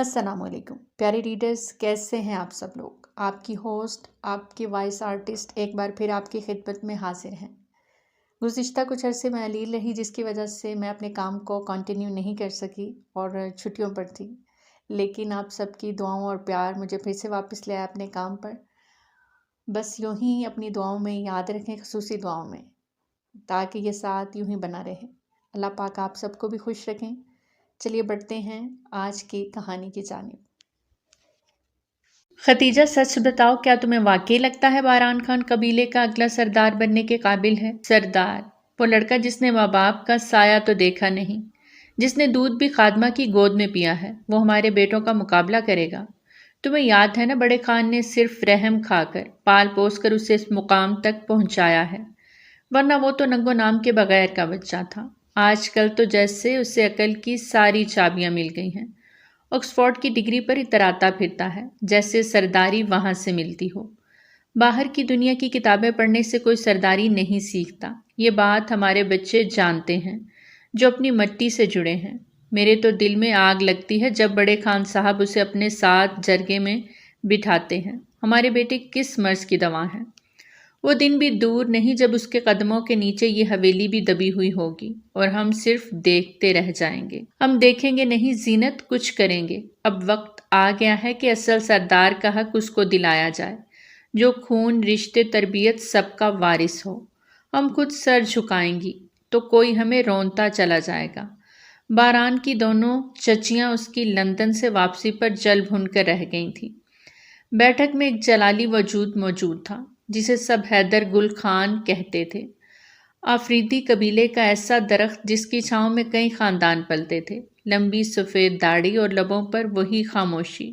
السلام علیکم پیارے ریڈرز، کیسے ہیں آپ سب لوگ؟ آپ کی ہوسٹ، آپ کی وائس آرٹسٹ ایک بار پھر آپ کی خدمت میں حاضر ہیں۔ گزشتہ کچھ عرصے میں علیل رہی، جس کی وجہ سے میں اپنے کام کو کنٹینیو نہیں کر سکی اور چھٹیوں پر تھی، لیکن آپ سب کی دعاؤں اور پیار مجھے پھر سے واپس لے آیا اپنے کام پر۔ بس یوں ہی اپنی دعاؤں میں یاد رکھیں، خصوصی دعاؤں میں، تاکہ یہ ساتھ یوں ہی بنا رہے۔ اللہ پاک آپ سب کو بھی خوش رکھیں۔ چلیے بڑھتے ہیں آج کی کہانی کی جانب۔ ختیجہ، سچ بتاؤ، کیا تمہیں واقعی لگتا ہے باران خان قبیلے کا اگلا سردار بننے کے قابل ہے؟ سردار؟ وہ لڑکا جس نے ماں باپ کا سایہ تو دیکھا نہیں، جس نے دودھ بھی خادمہ کی گود میں پیا ہے، وہ ہمارے بیٹوں کا مقابلہ کرے گا؟ تمہیں یاد ہے نا، بڑے خان نے صرف رحم کھا کر، پال پوس کر اسے اس مقام تک پہنچایا ہے، ورنہ وہ تو ننگو نام کے بغیر کا بچہ تھا۔ آج کل تو جیسے اسے عقل کی ساری چابیاں مل گئی ہیں، آکسفورڈ کی ڈگری پر اتراتا پھرتا ہے جیسے سرداری وہاں سے ملتی ہو۔ باہر کی دنیا کی کتابیں پڑھنے سے کوئی سرداری نہیں سیکھتا، یہ بات ہمارے بچے جانتے ہیں جو اپنی مٹی سے جڑے ہیں۔ میرے تو دل میں آگ لگتی ہے جب بڑے خان صاحب اسے اپنے ساتھ جرگے میں بٹھاتے ہیں۔ ہمارے بیٹے کس مرض کی دوا ہیں؟ وہ دن بھی دور نہیں جب اس کے قدموں کے نیچے یہ حویلی بھی دبی ہوئی ہوگی اور ہم صرف دیکھتے رہ جائیں گے۔ ہم دیکھیں گے نہیں زینت، کچھ کریں گے۔ اب وقت آ گیا ہے کہ اصل سردار کا حق اس کو دلایا جائے، جو خون، رشتے، تربیت سب کا وارث ہو۔ ہم خود سر جھکائیں گی تو کوئی ہمیں رونتا چلا جائے گا۔ باران کی دونوں چچیاں اس کی لندن سے واپسی پر جل بھن کر رہ گئی تھیں۔ بیٹھک میں ایک جلالی وجود موجود تھا جسے سب حیدر گل خان کہتے تھے، آفریدی قبیلے کا ایسا درخت جس کی چھاؤں میں کئی خاندان پلتے تھے۔ لمبی سفید داڑھی اور لبوں پر وہی خاموشی،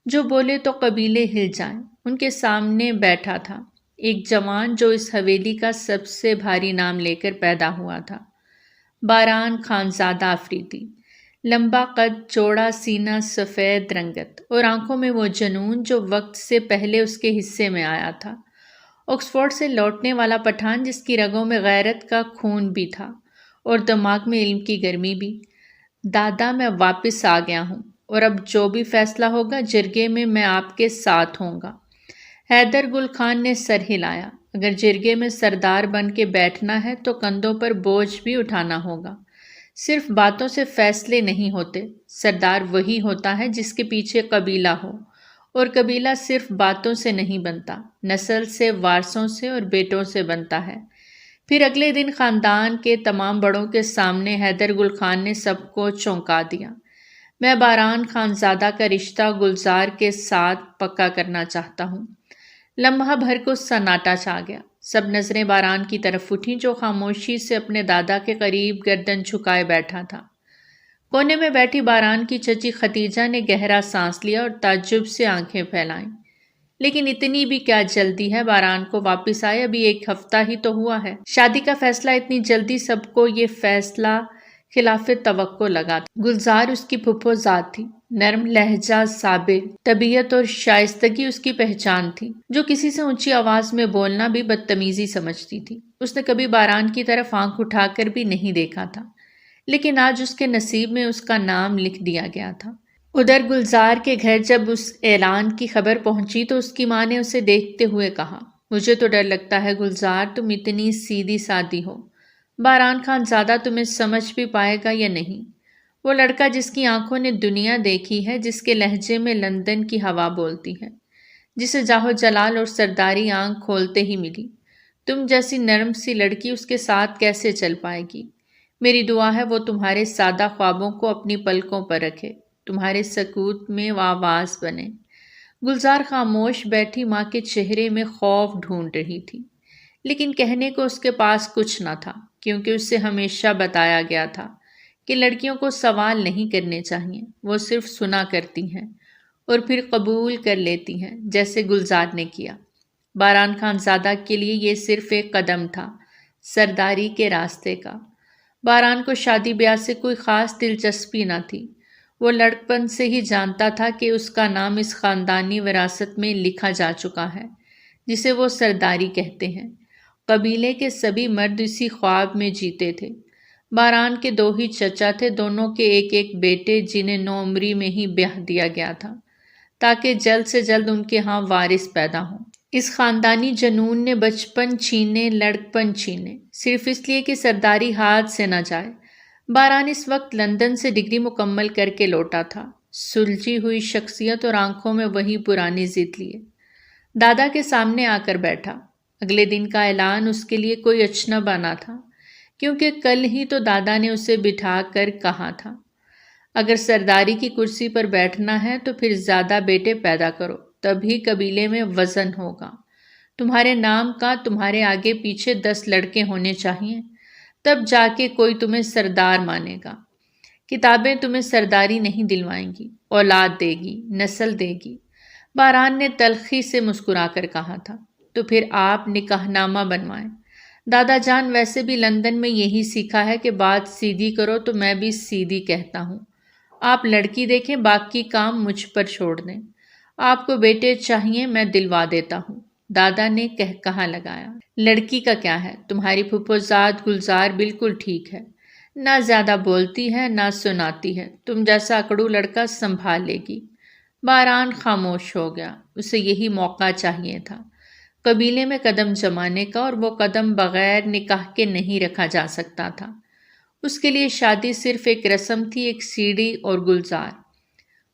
جو بولے تو قبیلے ہل جائیں۔ ان کے سامنے بیٹھا تھا ایک جوان جو اس حویلی کا سب سے بھاری نام لے کر پیدا ہوا تھا، باران خان زادہ آفریدی۔ لمبا قد، چوڑا سینہ، سفید رنگت اور آنکھوں میں وہ جنون جو وقت سے پہلے اس کے حصے میں آیا تھا۔ آکسفورڈ سے لوٹنے والا پٹھان جس کی رگوں میں غیرت کا خون بھی تھا اور دماغ میں علم کی گرمی بھی۔ دادا، میں واپس آ گیا ہوں اور اب جو بھی فیصلہ ہوگا جرگے میں آپ کے ساتھ ہوں گا۔ حیدر گل خان نے سر ہلایا۔ اگر جرگے میں سردار بن کے بیٹھنا ہے تو کندھوں پر بوجھ بھی اٹھانا ہوگا۔ صرف باتوں سے فیصلے نہیں ہوتے، سردار وہی ہوتا ہے جس کے پیچھے قبیلہ ہو، اور قبیلہ صرف باتوں سے نہیں بنتا، نسل سے، وارثوں سے اور بیٹوں سے بنتا ہے۔ پھر اگلے دن خاندان کے تمام بڑوں کے سامنے حیدر گل خان نے سب کو چونکا دیا۔ میں باران خان زادہ کا رشتہ گلزار کے ساتھ پکا کرنا چاہتا ہوں۔ لمحہ بھر کو سناٹا چھا گیا۔ سب نظریں باران کی طرف اٹھیں جو خاموشی سے اپنے دادا کے قریب گردن جھکائے بیٹھا تھا۔ کونے میں بیٹھی باران کی چچی ختیجہ نے گہرا سانس لیا اور تعجب سے آنکھیں پھیلائیں۔ لیکن اتنی بھی کیا جلدی ہے، باران کو واپس آئے ابھی ایک ہفتہ ہی تو ہوا ہے۔ شادی کا فیصلہ اتنی جلدی؟ سب کو یہ فیصلہ خلاف توقع لگا تھا۔ گلزار اس کی پھپھو ذات تھی، نرم لہجہ، صابر طبیعت اور شائستگی اس کی پہچان تھی، جو کسی سے اونچی آواز میں بولنا بھی بدتمیزی سمجھتی تھی۔ اس نے کبھی باران کی طرف آنکھ اٹھا کر بھی نہیں دیکھا تھا، لیکن آج اس کے نصیب میں اس کا نام لکھ دیا گیا تھا۔ ادھر گلزار کے گھر جب اس اعلان کی خبر پہنچی تو اس کی ماں نے اسے دیکھتے ہوئے کہا، مجھے تو ڈر لگتا ہے گلزار، تم اتنی سیدھی سادی ہو، باران خان زادہ تمہیں سمجھ بھی پائے گا یا نہیں؟ وہ لڑکا جس کی آنکھوں نے دنیا دیکھی ہے، جس کے لہجے میں لندن کی ہوا بولتی ہے، جسے جاہو جلال اور سرداری آنکھ کھولتے ہی ملی، تم جیسی نرم سی لڑکی اس کے ساتھ کیسے چل پائے گی؟ میری دعا ہے وہ تمہارے سادہ خوابوں کو اپنی پلکوں پر رکھے، تمہارے سکوت میں وہ آواز بنے۔ گلزار خاموش بیٹھی ماں کے چہرے میں خوف ڈھونڈ رہی تھی، لیکن کہنے کو اس کے پاس کچھ نہ تھا، کیونکہ اسے ہمیشہ بتایا گیا تھا کہ لڑکیوں کو سوال نہیں کرنے چاہیے، وہ صرف سنا کرتی ہیں اور پھر قبول کر لیتی ہیں، جیسے گلزار نے کیا۔ باران خان زادہ کے لیے یہ صرف ایک قدم تھا سرداری کے راستے کا۔ باران کو شادی بیاہ سے کوئی خاص دلچسپی نہ تھی، وہ لڑکپن سے ہی جانتا تھا کہ اس کا نام اس خاندانی وراثت میں لکھا جا چکا ہے جسے وہ سرداری کہتے ہیں۔ قبیلے کے سبھی مرد اسی خواب میں جیتے تھے۔ باران کے 2 ہی چچا تھے، دونوں کے ایک ایک بیٹے جنہیں 9 عمری میں ہی بیاہ دیا گیا تھا تاکہ جلد سے جلد ان کے ہاں وارث پیدا ہوں۔ اس خاندانی جنون نے بچپن چھینے، لڑکپن چھینے، صرف اس لیے کہ سرداری ہاتھ سے نہ جائے۔ باران اس وقت لندن سے ڈگری مکمل کر کے لوٹا تھا، سلجھی ہوئی شخصیت اور آنکھوں میں وہی پرانی ضد لیے۔ دادا کے سامنے آ کر بیٹھا۔ اگلے دن کا اعلان اس کے لیے کوئی اچنبھا نہ تھا، کیونکہ کل ہی تو دادا نے اسے بٹھا کر کہا تھا، اگر سرداری کی کرسی پر بیٹھنا ہے تو پھر زیادہ بیٹے پیدا کرو، تبھی قبیلے میں وزن ہوگا۔ تمہارے نام کا تمہارے آگے پیچھے 10 لڑکے ہونے چاہیے، تب جا کے کوئی تمہیں سردار مانے گا۔ کتابیں تمہیں سرداری نہیں دلوائیں گی، اولاد دے گی، نسل دے گی۔ باران نے تلخی سے مسکرا کر کہا تھا، تو پھر آپ نکاح نامہ بنوائیں۔ دادا جان، ویسے بھی لندن میں یہی سیکھا ہے کہ بات سیدھی کرو، تو میں بھی سیدھی کہتا ہوں۔ آپ لڑکی دیکھیں، باقی کام مجھ پر چھوڑ دیں۔ آپ کو بیٹے چاہیے، میں دلوا دیتا ہوں، دادا نے کہا لگایا۔ لڑکی کا کیا ہے، تمہاری پھپھوزاد گلزار بالکل ٹھیک ہے، نہ زیادہ بولتی ہے نہ سناتی ہے، تم جیسا اکڑو لڑکا سنبھال لے گی۔ باران خاموش ہو گیا، اسے یہی موقع چاہیے تھا قبیلے میں قدم جمانے کا، اور وہ قدم بغیر نکاح کے نہیں رکھا جا سکتا تھا۔ اس کے لیے شادی صرف ایک رسم تھی، ایک سیڑھی اور گلزار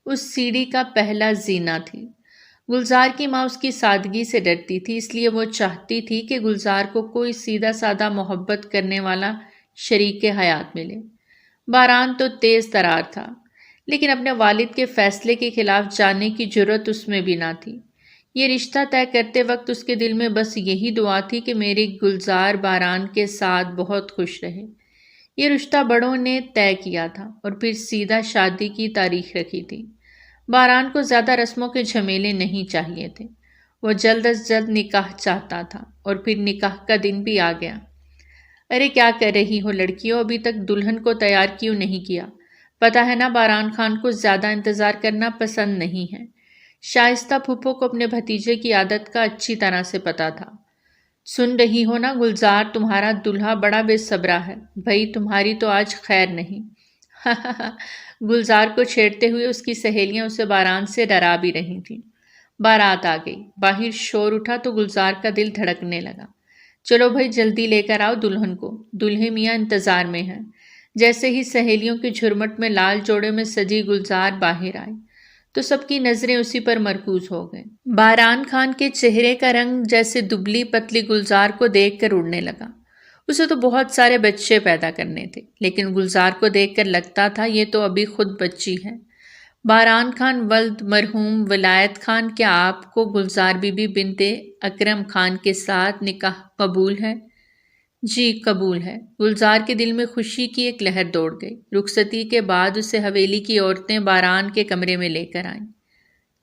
اس سیڑھی کا پہلا زینہ تھی۔ گلزار کی ماں اس کی سادگی سے ڈرتی تھی، اس لیے وہ چاہتی تھی کہ گلزار کو کوئی سیدھا سادہ محبت کرنے والا شریک حیات ملے۔ باران تو تیز ترار تھا، لیکن اپنے والد کے فیصلے کے خلاف جانے کی جرأت اس میں بھی نہ تھی۔ یہ رشتہ طے کرتے وقت اس کے دل میں بس یہی دعا تھی کہ میری گلزار باران کے ساتھ بہت خوش رہے۔ یہ رشتہ بڑوں نے طے کیا تھا اور پھر سیدھا شادی کی تاریخ رکھی تھی۔ باران کو زیادہ رسموں کے جھمیلے نہیں چاہیے تھے، وہ جلد از جلد نکاح چاہتا تھا، اور پھر نکاح کا دن بھی آ گیا۔ ارے کیا کر رہی ہو لڑکیوں، ابھی تک دلہن کو تیار کیوں نہیں کیا؟ پتہ ہے نا باران خان کو زیادہ انتظار کرنا پسند نہیں ہے۔ شائستہ پھپھو کو اپنے بھتیجے کی عادت کا اچھی طرح سے پتہ تھا۔ سن رہی ہو نا گلزار، تمہارا دلہا بڑا بے صبرا ہے، بھئی تمہاری تو آج خیر نہیں۔ گلزار کو چھیڑتے ہوئے اس کی سہیلیاں اسے باران سے ڈرا بھی رہی تھیں۔ بارات آ گئی، باہر شور اٹھا تو گلزار کا دل دھڑکنے لگا۔ چلو بھائی جلدی لے کر آؤ دلہن کو، دلہے میاں انتظار میں ہیں۔ جیسے ہی سہیلیوں کے جھرمٹ میں لال جوڑے میں سجی گلزار باہر آئی تو سب کی نظریں اسی پر مرکوز ہو گئیں۔ باران خان کے چہرے کا رنگ جیسے دبلی پتلی گلزار کو دیکھ کر اڑنے لگا۔ اسے تو بہت سارے بچے پیدا کرنے تھے، لیکن گلزار کو دیکھ کر لگتا تھا یہ تو ابھی خود بچی ہے۔ باران خان ولد مرحوم ولایت خان، کیا آپ کو گلزار بی بی بنت اکرم خان کے ساتھ نکاح قبول ہے؟ جی قبول ہے۔ گلزار کے دل میں خوشی کی ایک لہر دوڑ گئی۔ رخصتی کے بعد اسے حویلی کی عورتیں باران کے کمرے میں لے کر آئیں۔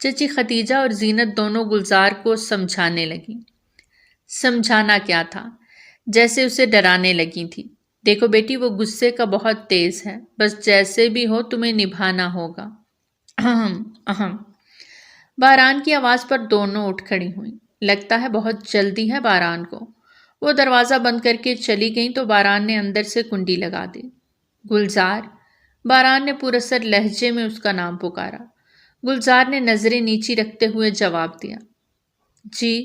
چچی ختیجہ اور زینت دونوں گلزار کو سمجھانے لگیں۔ سمجھانا کیا تھا، جیسے اسے ڈرانے لگی تھی۔ دیکھو بیٹی، وہ غصے کا بہت تیز ہے، بس جیسے بھی ہو تمہیں نبھانا ہوگا۔ اہم اہم۔ باران کی آواز پر دونوں اٹھ کھڑی ہوئیں۔ لگتا ہے بہت جلدی ہے باران کو۔ وہ دروازہ بند کر کے چلی گئیں تو باران نے اندر سے کنڈی لگا دی۔ گلزار، باران نے پراسر لہجے میں اس کا نام پکارا۔ گلزار نے نظریں نیچی رکھتے ہوئے جواب دیا، جی۔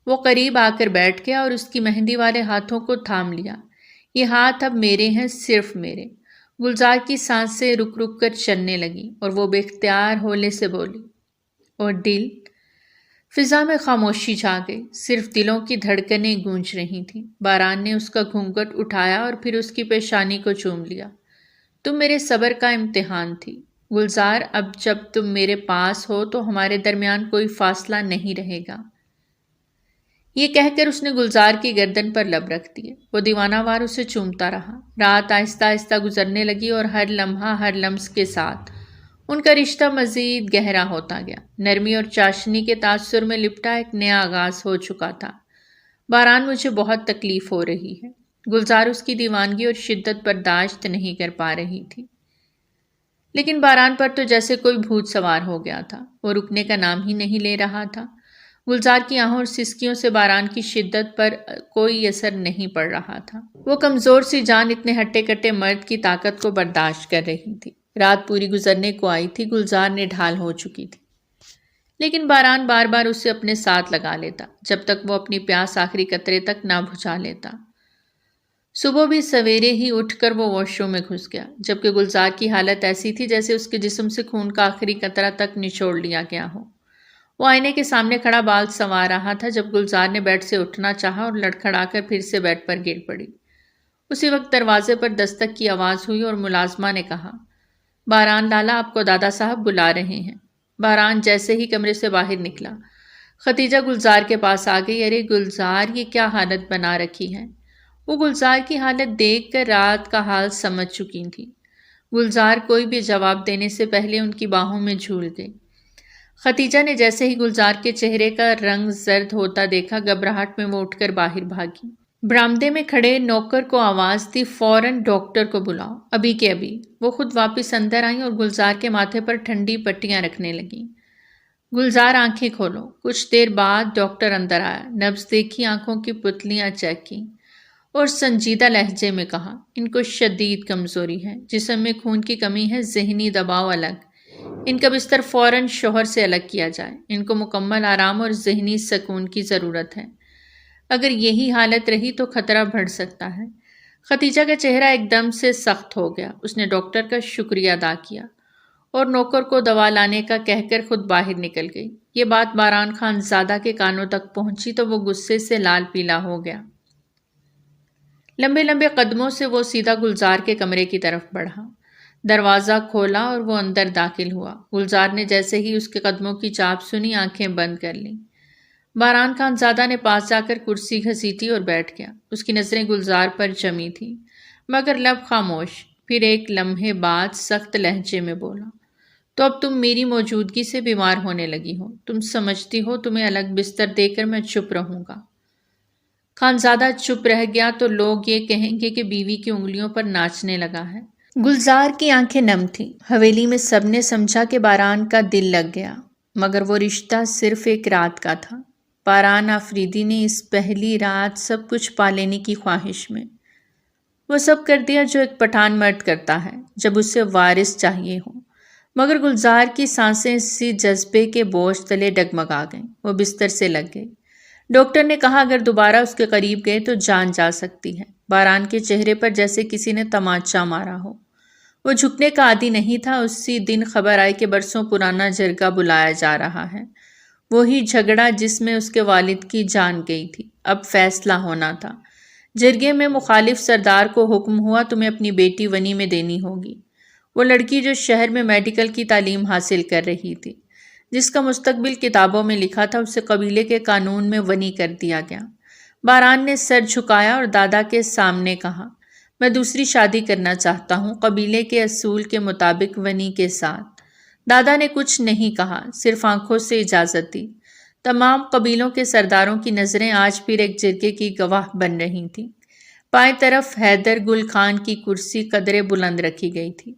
وہ قریب آ کر بیٹھ گیا اور اس کی مہندی والے ہاتھوں کو تھام لیا۔ یہ ہاتھ اب میرے ہیں، صرف میرے۔ گلزار کی سانسیں رک رک کر چلنے لگیں اور وہ بے اختیار ہولے سے بولی، اور دل؟ فضا میں خاموشی چھا گئی، صرف دلوں کی دھڑکنیں گونج رہی تھیں۔ باران نے اس کا گھونگھٹ اٹھایا اور پھر اس کی پیشانی کو چوم لیا۔ تم میرے صبر کا امتحان تھی گلزار، اب جب تم میرے پاس ہو تو ہمارے درمیان کوئی فاصلہ نہیں رہے گا۔ یہ کہہ کر اس نے گلزار کی گردن پر لب رکھ دیے۔ وہ دیوانہ وار اسے چومتا رہا۔ رات آہستہ آہستہ گزرنے لگی اور ہر لمحہ ہر لمس کے ساتھ ان کا رشتہ مزید گہرا ہوتا گیا۔ نرمی اور چاشنی کے تاثر میں لپٹا ایک نیا آغاز ہو چکا تھا۔ باران، مجھے بہت تکلیف ہو رہی ہے۔ گلزار اس کی دیوانگی اور شدت برداشت نہیں کر پا رہی تھی، لیکن باران پر تو جیسے کوئی بھوت سوار ہو گیا تھا۔ وہ رکنے کا نام ہی نہیں لے رہا تھا۔ گلزار کی آہوں اور سسکیوں سے باران کی شدت پر کوئی اثر نہیں پڑ رہا تھا۔ وہ کمزور سی جان اتنے ہٹے کٹے مرد کی طاقت کو برداشت کر رہی تھی۔ رات پوری گزرنے کو آئی تھی، گلزار نے ڈھال ہو چکی تھی، لیکن باران بار بار اسے اپنے ساتھ لگا لیتا جب تک وہ اپنی پیاس آخری قطرے تک نہ بجھا لیتا۔ صبح بھی سویرے ہی اٹھ کر وہ واش روم میں گھس گیا، جبکہ گلزار کی حالت ایسی تھی جیسے اس کے جسم سے خون کا آخری قطرہ تک نچوڑ لیا گیا ہو۔ وہ آئینے کے سامنے کھڑا بال سنوار رہا تھا جب گلزار نے بیڈ سے اٹھنا چاہا اور لڑکھڑا کر پھر سے بیڈ پر گر پڑی۔ اسی وقت دروازے پر دستک کی آواز ہوئی اور ملازمہ نے کہا، باران لالا، آپ کو دادا صاحب بلا رہے ہیں۔ باران جیسے ہی کمرے سے باہر نکلا، ختیجہ گلزار کے پاس آ گئی۔ ارے گلزار، یہ کیا حالت بنا رکھی ہے؟ وہ گلزار کی حالت دیکھ کر رات کا حال سمجھ چکی تھی۔ گلزار کوئی بھی جواب دینے سے پہلے ان کی باہوں میں جھول گئی۔ ختیجہ نے جیسے ہی گلزار کے چہرے کا رنگ زرد ہوتا دیکھا، گھبراہٹ میں وہ اٹھ کر باہر بھاگی۔ برآمدے میں کھڑے نوکر کو آواز دی، فوراً ڈاکٹر کو بلاؤ، ابھی کے ابھی۔ وہ خود واپس اندر آئیں اور گلزار کے ماتھے پر ٹھنڈی پٹیاں رکھنے لگیں۔ گلزار، آنکھیں کھولو۔ کچھ دیر بعد ڈاکٹر اندر آیا، نبض دیکھی، آنکھوں کی پتلیاں چیک کی اور سنجیدہ لہجے میں کہا، ان کو شدید کمزوری ہے، جسم میں خون کی کمی ہے، ذہنی دباؤ الگ۔ ان کا بستر فوراً شوہر سے الگ کیا جائے۔ ان کو مکمل آرام اور ذہنی سکون کی ضرورت ہے۔ اگر یہی حالت رہی تو خطرہ بڑھ سکتا ہے۔ ختیجہ کا چہرہ ایک دم سے سخت ہو گیا۔ اس نے ڈاکٹر کا شکریہ ادا کیا اور نوکر کو دوا لانے کا کہہ کر خود باہر نکل گئی۔ یہ بات باران خان زادہ کے کانوں تک پہنچی تو وہ غصے سے لال پیلا ہو گیا۔ لمبے لمبے قدموں سے وہ سیدھا گلزار کے کمرے کی طرف بڑھا، دروازہ کھولا اور وہ اندر داخل ہوا۔ گلزار نے جیسے ہی اس کے قدموں کی چاپ سنی، آنکھیں بند کر لیں۔ باران خان زادہ نے پاس جا کر کرسی گھسیٹی اور بیٹھ گیا۔ اس کی نظریں گلزار پر جمی تھیں، مگر لب خاموش۔ پھر ایک لمحے بعد سخت لہجے میں بولا، تو اب تم میری موجودگی سے بیمار ہونے لگی ہو۔ تم سمجھتی ہو تمہیں الگ بستر دے کر میں چپ رہوں گا؟ خانزادہ چپ رہ گیا تو لوگ یہ کہیں گے کہ بیوی کی انگلیوں پر ناچنے لگا ہے۔ گلزار کی آنکھیں نم تھیں۔ حویلی میں سب نے سمجھا کہ باران کا دل لگ گیا، مگر وہ رشتہ صرف ایک رات کا تھا۔ باران آفریدی نے اس پہلی رات سب کچھ پا لینے کی خواہش میں وہ سب کر دیا جو ایک پٹھان مرد کرتا ہے جب اسے وارث چاہیے ہو، مگر گلزار کی سانسیں اسی جذبے کے بوجھ تلے ڈگمگا گئیں۔ وہ بستر سے لگ گئی۔ ڈاکٹر نے کہا اگر دوبارہ اس کے قریب گئے تو جان جا سکتی ہے۔ باران کے چہرے پر جیسے کسی نے تمانچہ مارا ہو۔ وہ جھکنے کا عادی نہیں تھا۔ اسی دن خبر آئی کہ برسوں پرانا جرگہ بلایا جا رہا ہے، وہی جھگڑا جس میں اس کے والد کی جان گئی تھی۔ اب فیصلہ ہونا تھا۔ جرگے میں مخالف سردار کو حکم ہوا، تمہیں اپنی بیٹی ونی میں دینی ہوگی، وہ لڑکی جو شہر میں میڈیکل کی تعلیم حاصل کر رہی تھی، جس کا مستقبل کتابوں میں لکھا تھا، اسے قبیلے کے قانون میں ونی کر دیا گیا۔ باران نے سر جھکایا اور دادا کے سامنے کہا، میں دوسری شادی کرنا چاہتا ہوں، قبیلے کے اصول کے مطابق ونی کے ساتھ۔ دادا نے کچھ نہیں کہا، صرف آنکھوں سے اجازت دی۔ تمام قبیلوں کے سرداروں کی نظریں آج پھر ایک جرگے کی گواہ بن رہی تھیں۔ بائیں طرف حیدر گل خان کی کرسی قدرے بلند رکھی گئی تھی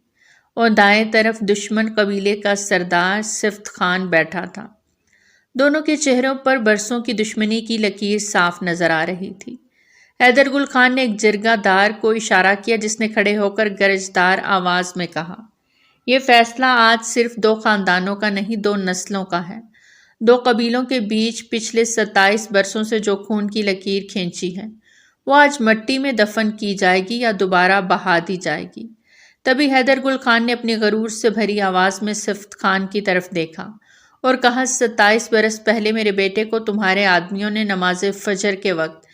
اور دائیں طرف دشمن قبیلے کا سردار صفت خان بیٹھا تھا۔ دونوں کے چہروں پر برسوں کی دشمنی کی لکیر صاف نظر آ رہی تھی۔ حیدر گل خان نے ایک جرگہ دار کو اشارہ کیا، جس نے کھڑے ہو کر گرجدار آواز میں کہا، یہ فیصلہ آج صرف 2 خاندانوں کا نہیں، 2 نسلوں کا ہے۔ 2 قبیلوں کے بیچ پچھلے 27 برسوں سے جو خون کی لکیر کھینچی ہے، وہ آج مٹی میں دفن کی جائے گی یا دوبارہ بہا دی جائے گی۔ تبھی حیدر گل خان نے اپنی غرور سے بھری آواز میں صفت خان کی طرف دیکھا اور کہا، 27 برس پہلے میرے بیٹے کو تمہارے آدمیوں نے نماز فجر کے وقت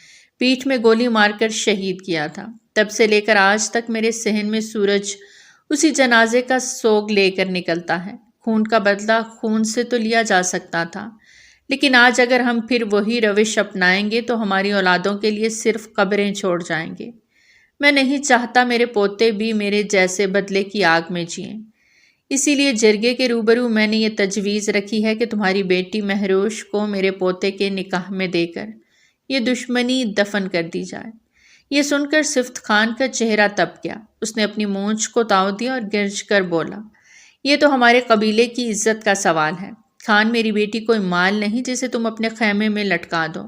پیٹھ میں گولی مار کر شہید کیا تھا۔ تب سے لے کر آج تک میرے صحن میں سورج اسی جنازے کا سوگ لے کر نکلتا ہے۔ خون کا بدلہ خون سے تو لیا جا سکتا تھا، لیکن آج اگر ہم پھر وہی روش اپنائیں گے تو ہماری اولادوں کے لیے صرف قبریں چھوڑ جائیں گے۔ میں نہیں چاہتا میرے پوتے بھی میرے جیسے بدلے کی آگ میں جئیں۔ اسی لیے جرگے کے روبرو میں نے یہ تجویز رکھی ہے کہ تمہاری بیٹی مہروش کو میرے پوتے کے نکاح میں دے کر یہ دشمنی دفن کر دی جائے۔ یہ سن کر صفت خان کا چہرہ تپ گیا۔ اس نے اپنی مونچھ کو تاؤ دیا اور گرج کر بولا، یہ تو ہمارے قبیلے کی عزت کا سوال ہے۔ خان میری بیٹی کوئی مال نہیں جسے تم اپنے خیمے میں لٹکا دو۔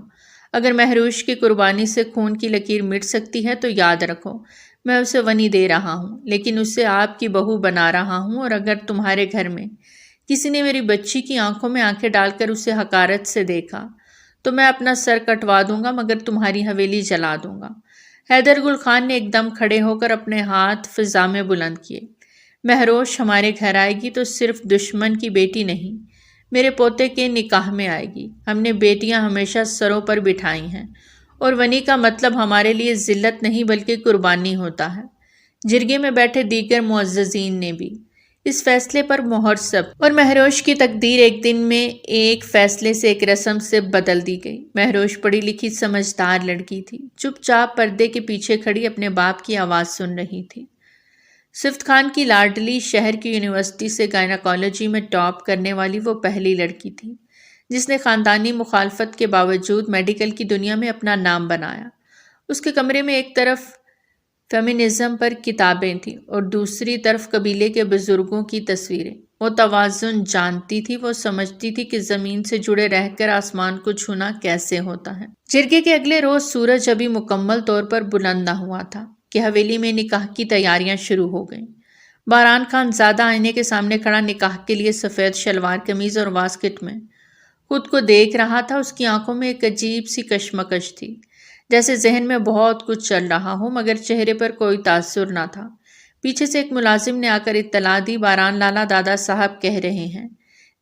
اگر مہروش کی قربانی سے خون کی لکیر مٹ سکتی ہے تو یاد رکھو میں اسے ونی دے رہا ہوں، لیکن اسے آپ کی بہو بنا رہا ہوں، اور اگر تمہارے گھر میں کسی نے میری بچی کی آنکھوں میں آنکھیں ڈال کر اسے حقارت سے دیکھا تو میں اپنا سر کٹوا دوں گا مگر تمہاری حویلی جلا دوں گا۔ حیدر گل خان نے ایک دم کھڑے ہو کر اپنے ہاتھ فضا میں بلند کیے۔ مہروش ہمارے گھر آئے گی تو صرف دشمن کی بیٹی نہیں، میرے پوتے کے نکاح میں آئے گی۔ ہم نے بیٹیاں ہمیشہ سروں پر بٹھائی ہیں، اور ونی کا مطلب ہمارے لیے ذلت نہیں بلکہ قربانی ہوتا ہے۔ جرگے میں بیٹھے دیگر معززین نے بھی اس فیصلے پر مہر ثبت، اور مہروش کی تقدیر ایک دن میں ایک فیصلے سے، ایک رسم سے بدل دی گئی۔ مہروش پڑھی لکھی سمجھدار لڑکی تھی، چپ چاپ پردے کے پیچھے کھڑی اپنے باپ کی آواز سن رہی تھی۔ صفت خان کی لاڈلی، شہر کی یونیورسٹی سے گائناکالوجی میں ٹاپ کرنے والی وہ پہلی لڑکی تھی جس نے خاندانی مخالفت کے باوجود میڈیکل کی دنیا میں اپنا نام بنایا۔ اس کے کمرے میں ایک طرف فیمینزم پر کتابیں تھیں اور دوسری طرف قبیلے کے بزرگوں کی تصویریں۔ وہ توازن جانتی تھی، وہ سمجھتی تھی کہ زمین سے جڑے رہ کر آسمان کو چھونا کیسے ہوتا ہے۔ جرگے کے اگلے روز سورج ابھی مکمل طور پر بلند نہ ہوا تھا کہ حویلی میں نکاح کی تیاریاں شروع ہو گئیں۔ باران خان زادہ آئینے کے سامنے کھڑا نکاح کے لیے سفید شلوار قمیض اور واسکٹ میں خود کو دیکھ رہا تھا۔ اس کی آنکھوں میں ایک عجیب سی کشمکش تھی، جیسے ذہن میں بہت کچھ چل رہا ہو مگر چہرے پر کوئی تاثر نہ تھا۔ پیچھے سے ایک ملازم نے آ کر اطلاع دی، باران لالا دادا صاحب کہہ رہے ہیں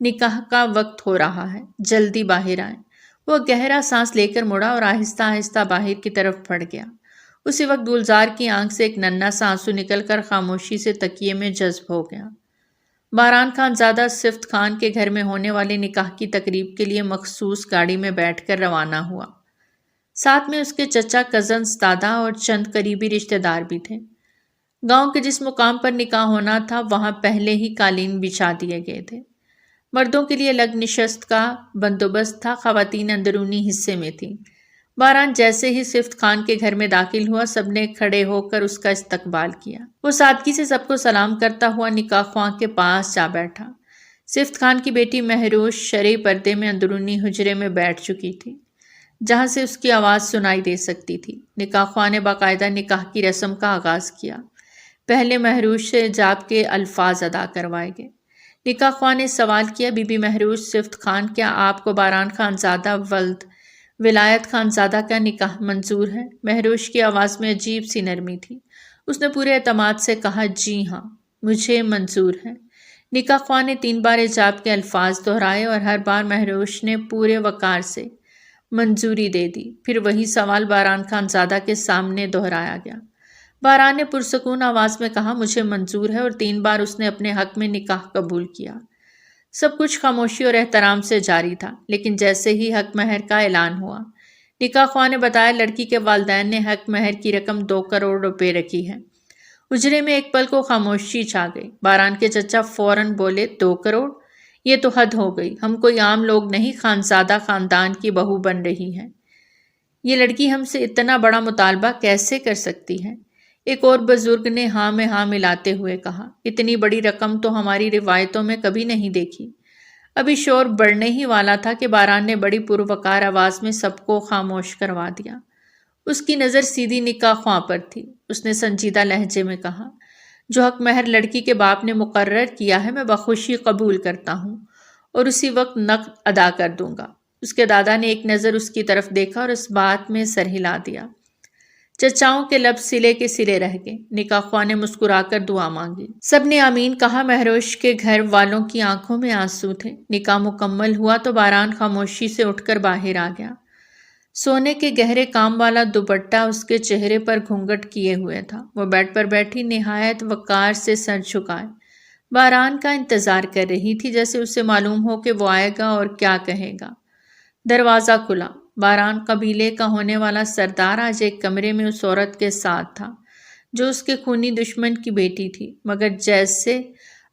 نکاح کا وقت ہو رہا ہے، جلدی باہر آئیں۔ وہ گہرا سانس لے کر مڑا اور آہستہ آہستہ باہر کی طرف بڑھ گیا۔ اسی وقت گلزار کی آنکھ سے ایک ننھا سا آنسو نکل کر خاموشی سے تکیے میں جذب ہو گیا۔ باران خان زادہ صفت خان کے گھر میں ہونے والے نکاح کی تقریب کے لیے مخصوص گاڑی میں بیٹھ کر روانہ ہوا۔ ساتھ میں اس کے چچا، کزنز، دادا اور چند قریبی رشتہ دار بھی تھے۔ گاؤں کے جس مقام پر نکاح ہونا تھا وہاں پہلے ہی قالین بچھا دیے گئے تھے۔ مردوں کے لیے الگ نشست کا بندوبست تھا، خواتین اندرونی حصے میں تھیں۔ باران جیسے ہی صفت خان کے گھر میں داخل ہوا سب نے کھڑے ہو کر اس کا استقبال کیا۔ وہ سادگی سے سب کو سلام کرتا ہوا نکاح خواں کے پاس جا بیٹھا۔ صفت خان کی بیٹی مہروش شرعی پردے میں اندرونی حجرے میں بیٹھ چکی تھی جہاں سے اس کی آواز سنائی دے سکتی تھی۔ نکاح خواں نے باقاعدہ نکاح کی رسم کا آغاز کیا۔ پہلے مہروش سے حجاب کے الفاظ ادا کروائے گئے۔ نکاح خواں نے سوال کیا، بی بی مہروش صفت خان، کیا آپ کو باران خان زادہ ولد ولایت خان زادہ کا نکاح منظور ہے؟ مہروش کی آواز میں عجیب سی نرمی تھی۔ اس نے پورے اعتماد سے کہا، جی ہاں مجھے منظور ہے۔ نکاح خواں نے 3 بار حجاب کے الفاظ دہرائے اور ہر بار مہروش نے پورے وقار سے منظوری دے دی۔ پھر وہی سوال باران خان زادہ کے سامنے دہرایا گیا۔ باران نے پرسکون آواز میں کہا، مجھے منظور ہے، اور 3 بار اس نے اپنے حق میں نکاح قبول کیا۔ سب کچھ خاموشی اور احترام سے جاری تھا، لیکن جیسے ہی حق مہر کا اعلان ہوا نکاح خواں نے بتایا، لڑکی کے والدین نے حق مہر کی رقم 2 کروڑ روپے رکھی ہے۔ حجرے میں ایک پل کو خاموشی چھا گئی۔ باران کے چچا فوراً بولے، 2 کروڑ؟ یہ تو حد ہو گئی، ہم کوئی عام لوگ نہیں، خانزادہ خاندان کی بہو بن رہی ہے، یہ لڑکی ہم سے اتنا بڑا مطالبہ کیسے کر سکتی ہے؟ ایک اور بزرگ نے ہاں میں ہاں ملاتے ہوئے کہا، اتنی بڑی رقم تو ہماری روایتوں میں کبھی نہیں دیکھی۔ ابھی شور بڑھنے ہی والا تھا کہ باران نے بڑی پروقار آواز میں سب کو خاموش کروا دیا۔ اس کی نظر سیدھی نکاح خواں پر تھی۔ اس نے سنجیدہ لہجے میں کہا، جو حق مہر لڑکی کے باپ نے مقرر کیا ہے میں بخوشی قبول کرتا ہوں اور اسی وقت نقد ادا کر دوں گا۔ اس کے دادا نے ایک نظر اس کی طرف دیکھا اور اس بات میں سر ہلا دیا۔ چچاؤں کے لب سلے کے سلے رہ گئے۔ نکاح خواں نے مسکرا کر دعا مانگی۔ سب نے آمین کہا۔ مہروش کے گھر والوں کی آنکھوں میں آنسو تھے۔ نکاح مکمل ہوا تو باران خاموشی سے اٹھ کر باہر آ گیا۔ سونے کے گہرے کام والا دوپٹہ اس کے چہرے پر گھونگھٹ کیے ہوئے تھا۔ وہ بیڈ پر بیٹھی نہایت وقار سے سر جھکائے باران کا انتظار کر رہی تھی، جیسے اسے معلوم ہو کہ وہ آئے گا اور کیا کہے گا۔ دروازہ کھلا۔ باران قبیلے کا ہونے والا سردار آج ایک کمرے میں اس عورت کے ساتھ تھا جو اس کے خونی دشمن کی بیٹی تھی، مگر جیسے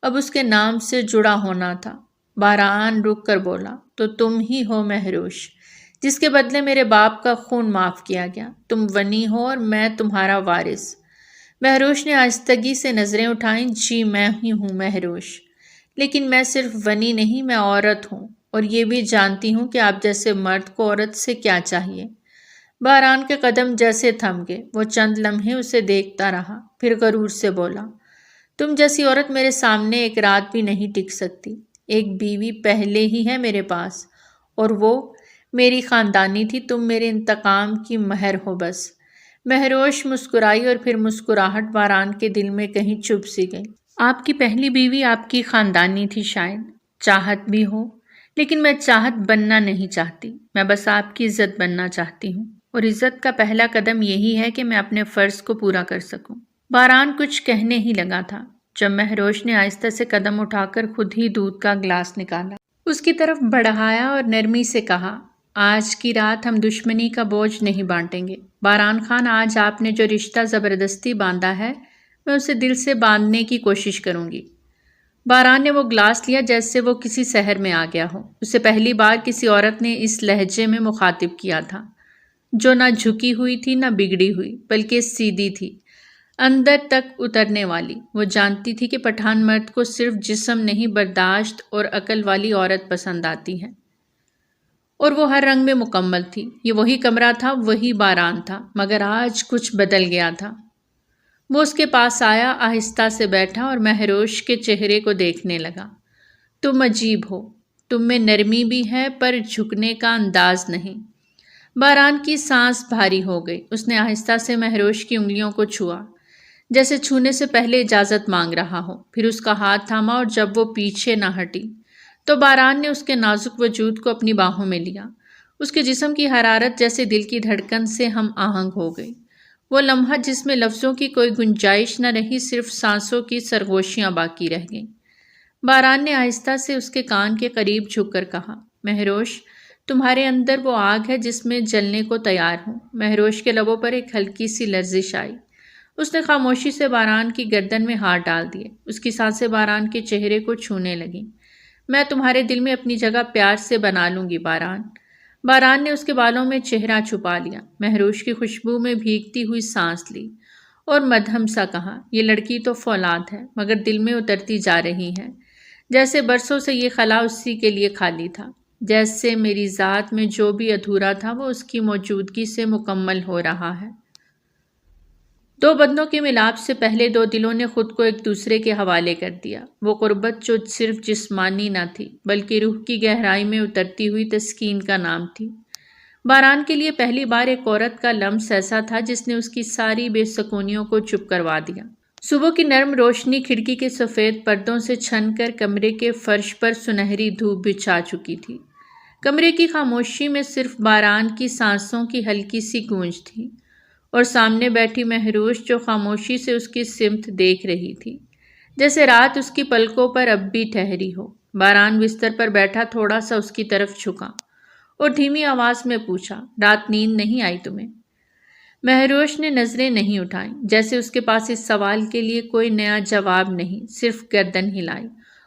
اب اس کے نام سے جڑا ہونا تھا۔ باران رک کر بولا، تو تم ہی ہو مہروش جس کے بدلے میرے باپ کا خون معاف کیا گیا؟ تم ونی ہو اور میں تمہارا وارث۔ مہروش نے آہستگی سے نظریں اٹھائیں۔ جی میں ہی ہوں مہروش، لیکن میں صرف ونی نہیں، میں عورت ہوں، اور یہ بھی جانتی ہوں کہ آپ جیسے مرد کو عورت سے کیا چاہیے۔ باران کے قدم جیسے تھم گئے، وہ چند لمحے اسے دیکھتا رہا، پھر غرور سے بولا، تم جیسی عورت میرے سامنے ایک رات بھی نہیں ٹک سکتی۔ ایک بیوی پہلے ہی ہے میرے پاس، اور وہ میری خاندانی تھی، تم میرے انتقام کی مہر ہو بس۔ مہروش مسکرائی اور پھر مسکراہٹ باران کے دل میں کہیں چپ سی گئی۔ آپ کی پہلی بیوی آپ کی خاندانی تھی، شاید چاہت بھی ہو، لیکن میں چاہت بننا نہیں چاہتی، میں بس آپ کی عزت بننا چاہتی ہوں، اور عزت کا پہلا قدم یہی ہے کہ میں اپنے فرض کو پورا کر سکوں۔ باران کچھ کہنے ہی لگا تھا جب مہروش نے آہستہ سے قدم اٹھا کر خود ہی دودھ کا گلاس نکالا، اس کی طرف بڑھایا اور نرمی سے کہا، آج کی رات ہم دشمنی کا بوجھ نہیں بانٹیں گے۔ باران خان، آج آپ نے جو رشتہ زبردستی باندھا ہے، میں اسے دل سے باندھنے کی کوشش کروں گی۔ باران نے وہ گلاس لیا جیسے وہ کسی سحر میں آ گیا ہو۔ اسے پہلی بار کسی عورت نے اس لہجے میں مخاطب کیا تھا، جو نہ جھکی ہوئی تھی نہ بگڑی ہوئی، بلکہ سیدھی تھی، اندر تک اترنے والی۔ وہ جانتی تھی کہ پٹھان مرد کو صرف جسم نہیں، برداشت اور عقل والی عورت پسند آتی ہے، اور وہ ہر رنگ میں مکمل تھی۔ یہ وہی کمرہ تھا، وہی باران تھا، مگر آج کچھ بدل گیا تھا۔ وہ اس کے پاس آیا، آہستہ سے بیٹھا اور مہروش کے چہرے کو دیکھنے لگا۔ تم عجیب ہو، تم میں نرمی بھی ہے پر جھکنے کا انداز نہیں۔ باران کی سانس بھاری ہو گئی۔ اس نے آہستہ سے مہروش کی انگلیوں کو چھوا، جیسے چھونے سے پہلے اجازت مانگ رہا ہو، پھر اس کا ہاتھ تھاما، اور جب وہ پیچھے نہ ہٹی تو باران نے اس کے نازک وجود کو اپنی باہوں میں لیا۔ اس کے جسم کی حرارت جیسے دل کی دھڑکن سے ہم آہنگ ہو گئی۔ وہ لمحہ جس میں لفظوں کی کوئی گنجائش نہ رہی، صرف سانسوں کی سرگوشیاں باقی رہ گئیں۔ باران نے آہستہ سے اس کے کان کے قریب جھک کر کہا، مہروش، تمہارے اندر وہ آگ ہے جس میں جلنے کو تیار ہوں۔ مہروش کے لبوں پر ایک ہلکی سی لرزش آئی۔ اس نے خاموشی سے باران کی گردن میں ہاتھ ڈال دیے۔ اس کی سانسیں باران کے چہرے کو چھونے لگیں۔ میں تمہارے دل میں اپنی جگہ پیار سے بنا لوں گی باران۔ باران نے اس کے بالوں میں چہرہ چھپا لیا، مہروش کی خوشبو میں بھیگتی ہوئی سانس لی، اور مدھم سا کہا، یہ لڑکی تو فولاد ہے، مگر دل میں اترتی جا رہی ہے، جیسے برسوں سے یہ خلا اسی کے لیے خالی تھا، جیسے میری ذات میں جو بھی ادھورا تھا وہ اس کی موجودگی سے مکمل ہو رہا ہے۔ دو بدنوں کے ملاپ سے پہلے دو دلوں نے خود کو ایک دوسرے کے حوالے کر دیا۔ وہ قربت جو صرف جسمانی نہ تھی، بلکہ روح کی گہرائی میں اترتی ہوئی تسکین کا نام تھی۔ باران کے لیے پہلی بار ایک عورت کا لمس ایسا تھا جس نے اس کی ساری بے سکونیوں کو چپ کروا دیا۔ صبح کی نرم روشنی کھڑکی کے سفید پردوں سے چھن کر کمرے کے فرش پر سنہری دھوپ بچھا چکی تھی۔ کمرے کی خاموشی میں صرف باران کی سانسوں کی ہلکی سی گونج تھی، اور سامنے بیٹھی مہروش جو خاموشی سے اس کی سمت دیکھ رہی تھی، جیسے رات اس کی پلکوں پر اب بھی ٹھہری ہو۔ باران بستر پر بیٹھا تھوڑا سا اس کی طرف جھکا اور دھیمی آواز میں پوچھا، رات نیند نہیں آئی تمہیں؟ مہروش نے نظریں نہیں اٹھائیں، جیسے اس کے پاس اس سوال کے لیے کوئی نیا جواب نہیں، صرف گردن ہلائی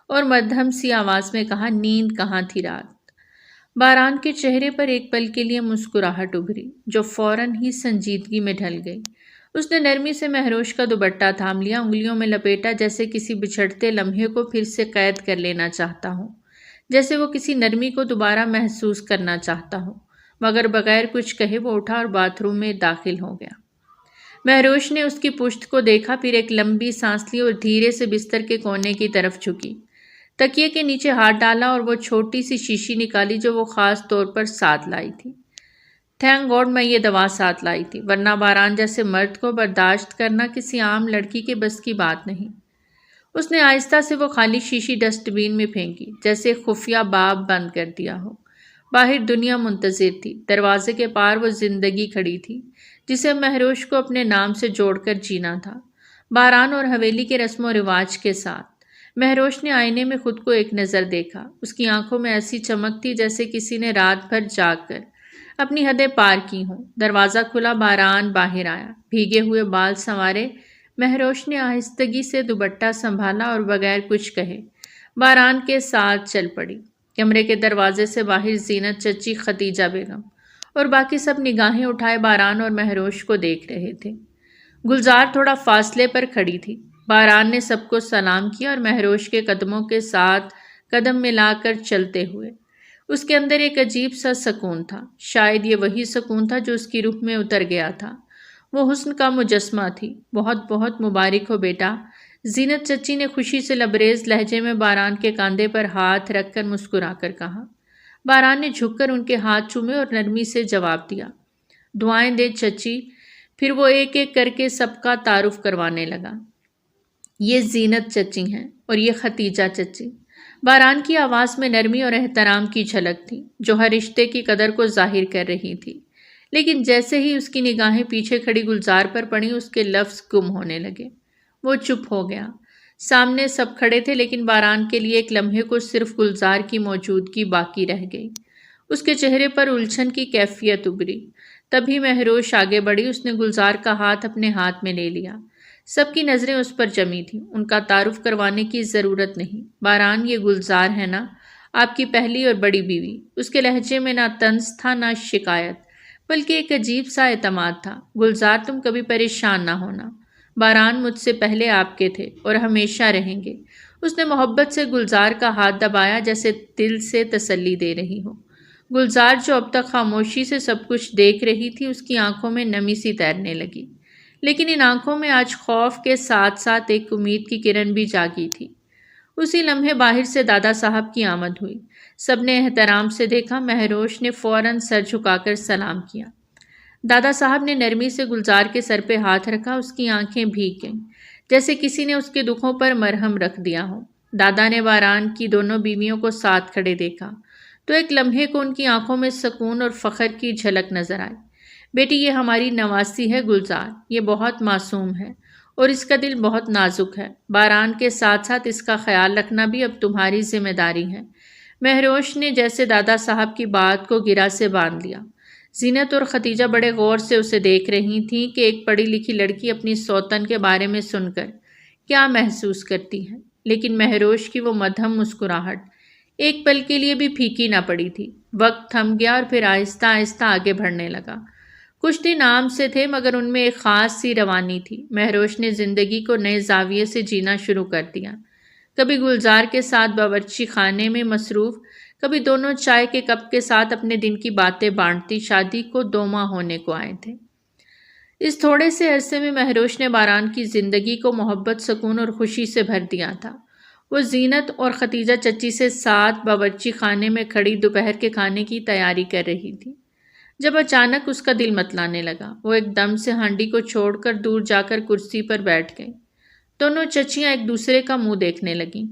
اور مدھم سی آواز میں کہا، نیند کہاں تھی رات؟ باران کے چہرے پر ایک پل کے لیے مسکراہٹ ابھری، جو فوراً ہی سنجیدگی میں ڈھل گئی۔ اس نے نرمی سے مہروش کا دوپٹہ تھام لیا، انگلیوں میں لپیٹا، جیسے کسی بچھڑتے لمحے کو پھر سے قید کر لینا چاہتا ہوں، جیسے وہ کسی نرمی کو دوبارہ محسوس کرنا چاہتا ہوں، مگر بغیر کچھ کہے وہ اٹھا اور باتھ روم میں داخل ہو گیا۔ مہروش نے اس کی پشت کو دیکھا، پھر ایک لمبی سانس لی اور دھیرے سے بستر کے کونے کی طرف جھکی، تکیے کے نیچے ہاتھ ڈالا اور وہ چھوٹی سی شیشی نکالی جو وہ خاص طور پر ساتھ لائی تھی۔ تھینک گاڈ میں یہ دوا ساتھ لائی تھی، ورنہ باران جیسے مرد کو برداشت کرنا کسی عام لڑکی کے بس کی بات نہیں۔ اس نے آہستہ سے وہ خالی شیشی ڈسٹ بین میں پھینکی، جیسے خفیہ باب بند کر دیا ہو۔ باہر دنیا منتظر تھی، دروازے کے پار وہ زندگی کھڑی تھی جسے مہروش کو اپنے نام سے جوڑ کر جینا تھا، باران اور حویلی کے رسم و رواج کے ساتھ۔ مہروش نے آئینے میں خود کو ایک نظر دیکھا۔ اس کی آنکھوں میں ایسی چمک تھی جیسے کسی نے رات بھر جاگ کر اپنی حدیں پار کی ہوں۔ دروازہ کھلا، باران باہر آیا، بھیگے ہوئے بال سنوارے۔ مہروش نے آہستگی سے دوپٹہ سنبھالا اور بغیر کچھ کہے باران کے ساتھ چل پڑی۔ کمرے کے دروازے سے باہر زینت چچی، ختیجہ بیگم اور باقی سب نگاہیں اٹھائے باران اور مہروش کو دیکھ رہے تھے۔ گلزار تھوڑا فاصلے پر کھڑی تھی، باران نے سب کو سلام کیا اور مہروش کے قدموں کے ساتھ قدم ملا کر چلتے ہوئے۔ اس کے اندر ایک عجیب سا سکون تھا، شاید یہ وہی سکون تھا جو اس کی روح میں اتر گیا تھا۔ وہ حسن کا مجسمہ تھی۔ بہت بہت مبارک ہو بیٹا، زینت چچی نے خوشی سے لبریز لہجے میں باران کے کاندھے پر ہاتھ رکھ کر مسکرا کر کہا۔ باران نے جھک کر ان کے ہاتھ چومے اور نرمی سے جواب دیا، دعائیں دے چچی۔ پھر وہ ایک ایک کر کے سب کا تعارف کروانے لگا۔ یہ زینت چچی ہیں اور یہ ختیجہ چچی۔ باران کی آواز میں نرمی اور احترام کی جھلک تھی جو ہر رشتے کی قدر کو ظاہر کر رہی تھی، لیکن جیسے ہی اس کی نگاہیں پیچھے کھڑی گلزار پر پڑیں اس کے لفظ گم ہونے لگے۔ وہ چپ ہو گیا۔ سامنے سب کھڑے تھے لیکن باران کے لیے ایک لمحے کو صرف گلزار کی موجودگی باقی رہ گئی۔ اس کے چہرے پر الجھن کی کیفیت ابھری۔ تبھی مہروش آگے بڑھی۔ اس نے گلزار کا ہاتھ اپنے ہاتھ میں لے لیا۔ سب کی نظریں اس پر جمی تھیں۔ ان کا تعارف کروانے کی ضرورت نہیں۔ باران، یہ گلزار ہے نا، آپ کی پہلی اور بڑی بیوی۔ اس کے لہجے میں نہ طنز تھا نہ شکایت، بلکہ ایک عجیب سا اعتماد تھا۔ گلزار، تم کبھی پریشان نہ ہونا، باران مجھ سے پہلے آپ کے تھے اور ہمیشہ رہیں گے۔ اس نے محبت سے گلزار کا ہاتھ دبایا جیسے دل سے تسلی دے رہی ہو۔ گلزار جو اب تک خاموشی سے سب کچھ دیکھ رہی تھی، اس کی آنکھوں میں نمی سی تیرنے لگی، لیکن ان آنکھوں میں آج خوف کے ساتھ ساتھ ایک امید کی کرن بھی جاگی تھی۔ اسی لمحے باہر سے دادا صاحب کی آمد ہوئی۔ سب نے احترام سے دیکھا۔ مہروش نے فوراً سر جھکا کر سلام کیا۔ دادا صاحب نے نرمی سے گلزار کے سر پہ ہاتھ رکھا۔ اس کی آنکھیں بھیگ گئیں جیسے کسی نے اس کے دکھوں پر مرہم رکھ دیا ہو۔ دادا نے باران کی دونوں بیویوں کو ساتھ کھڑے دیکھا تو ایک لمحے کو ان کی آنکھوں میں سکون اور فخر کی جھلک نظر آئی۔ بیٹی، یہ ہماری نواسی ہے گلزار، یہ بہت معصوم ہے اور اس کا دل بہت نازک ہے۔ باران کے ساتھ ساتھ اس کا خیال رکھنا بھی اب تمہاری ذمہ داری ہے۔ مہروش نے جیسے دادا صاحب کی بات کو گرہ سے باندھ لیا۔ زینت اور ختیجہ بڑے غور سے اسے دیکھ رہی تھیں کہ ایک پڑھی لکھی لڑکی اپنی سوتن کے بارے میں سن کر کیا محسوس کرتی ہے، لیکن مہروش کی وہ مدھم مسکراہٹ ایک پل کے لیے بھی پھیکی نہ پڑی تھی۔ وقت تھم گیا اور پھر آہستہ آہستہ آگے بڑھنے لگا۔ کچھ دن عام سے تھے مگر ان میں ایک خاص سی روانی تھی۔ مہروش نے زندگی کو نئے زاویے سے جینا شروع کر دیا۔ کبھی گلزار کے ساتھ باورچی خانے میں مصروف، کبھی دونوں چائے کے کپ کے ساتھ اپنے دن کی باتیں بانٹتی۔ شادی کو 2 ماہ ہونے کو آئے تھے۔ اس تھوڑے سے عرصے میں مہروش نے باران کی زندگی کو محبت، سکون اور خوشی سے بھر دیا تھا۔ وہ زینت اور ختیجہ چچی سے ساتھ باورچی خانے میں کھڑی دوپہر کے کھانے کی تیاری کر رہی تھی جب اچانک اس کا دل متلانے لگا۔ وہ ایک دم سے ہانڈی کو چھوڑ کر دور جا کر کرسی پر بیٹھ گئی۔ دونوں چچیاں ایک دوسرے کا منہ دیکھنے لگیں۔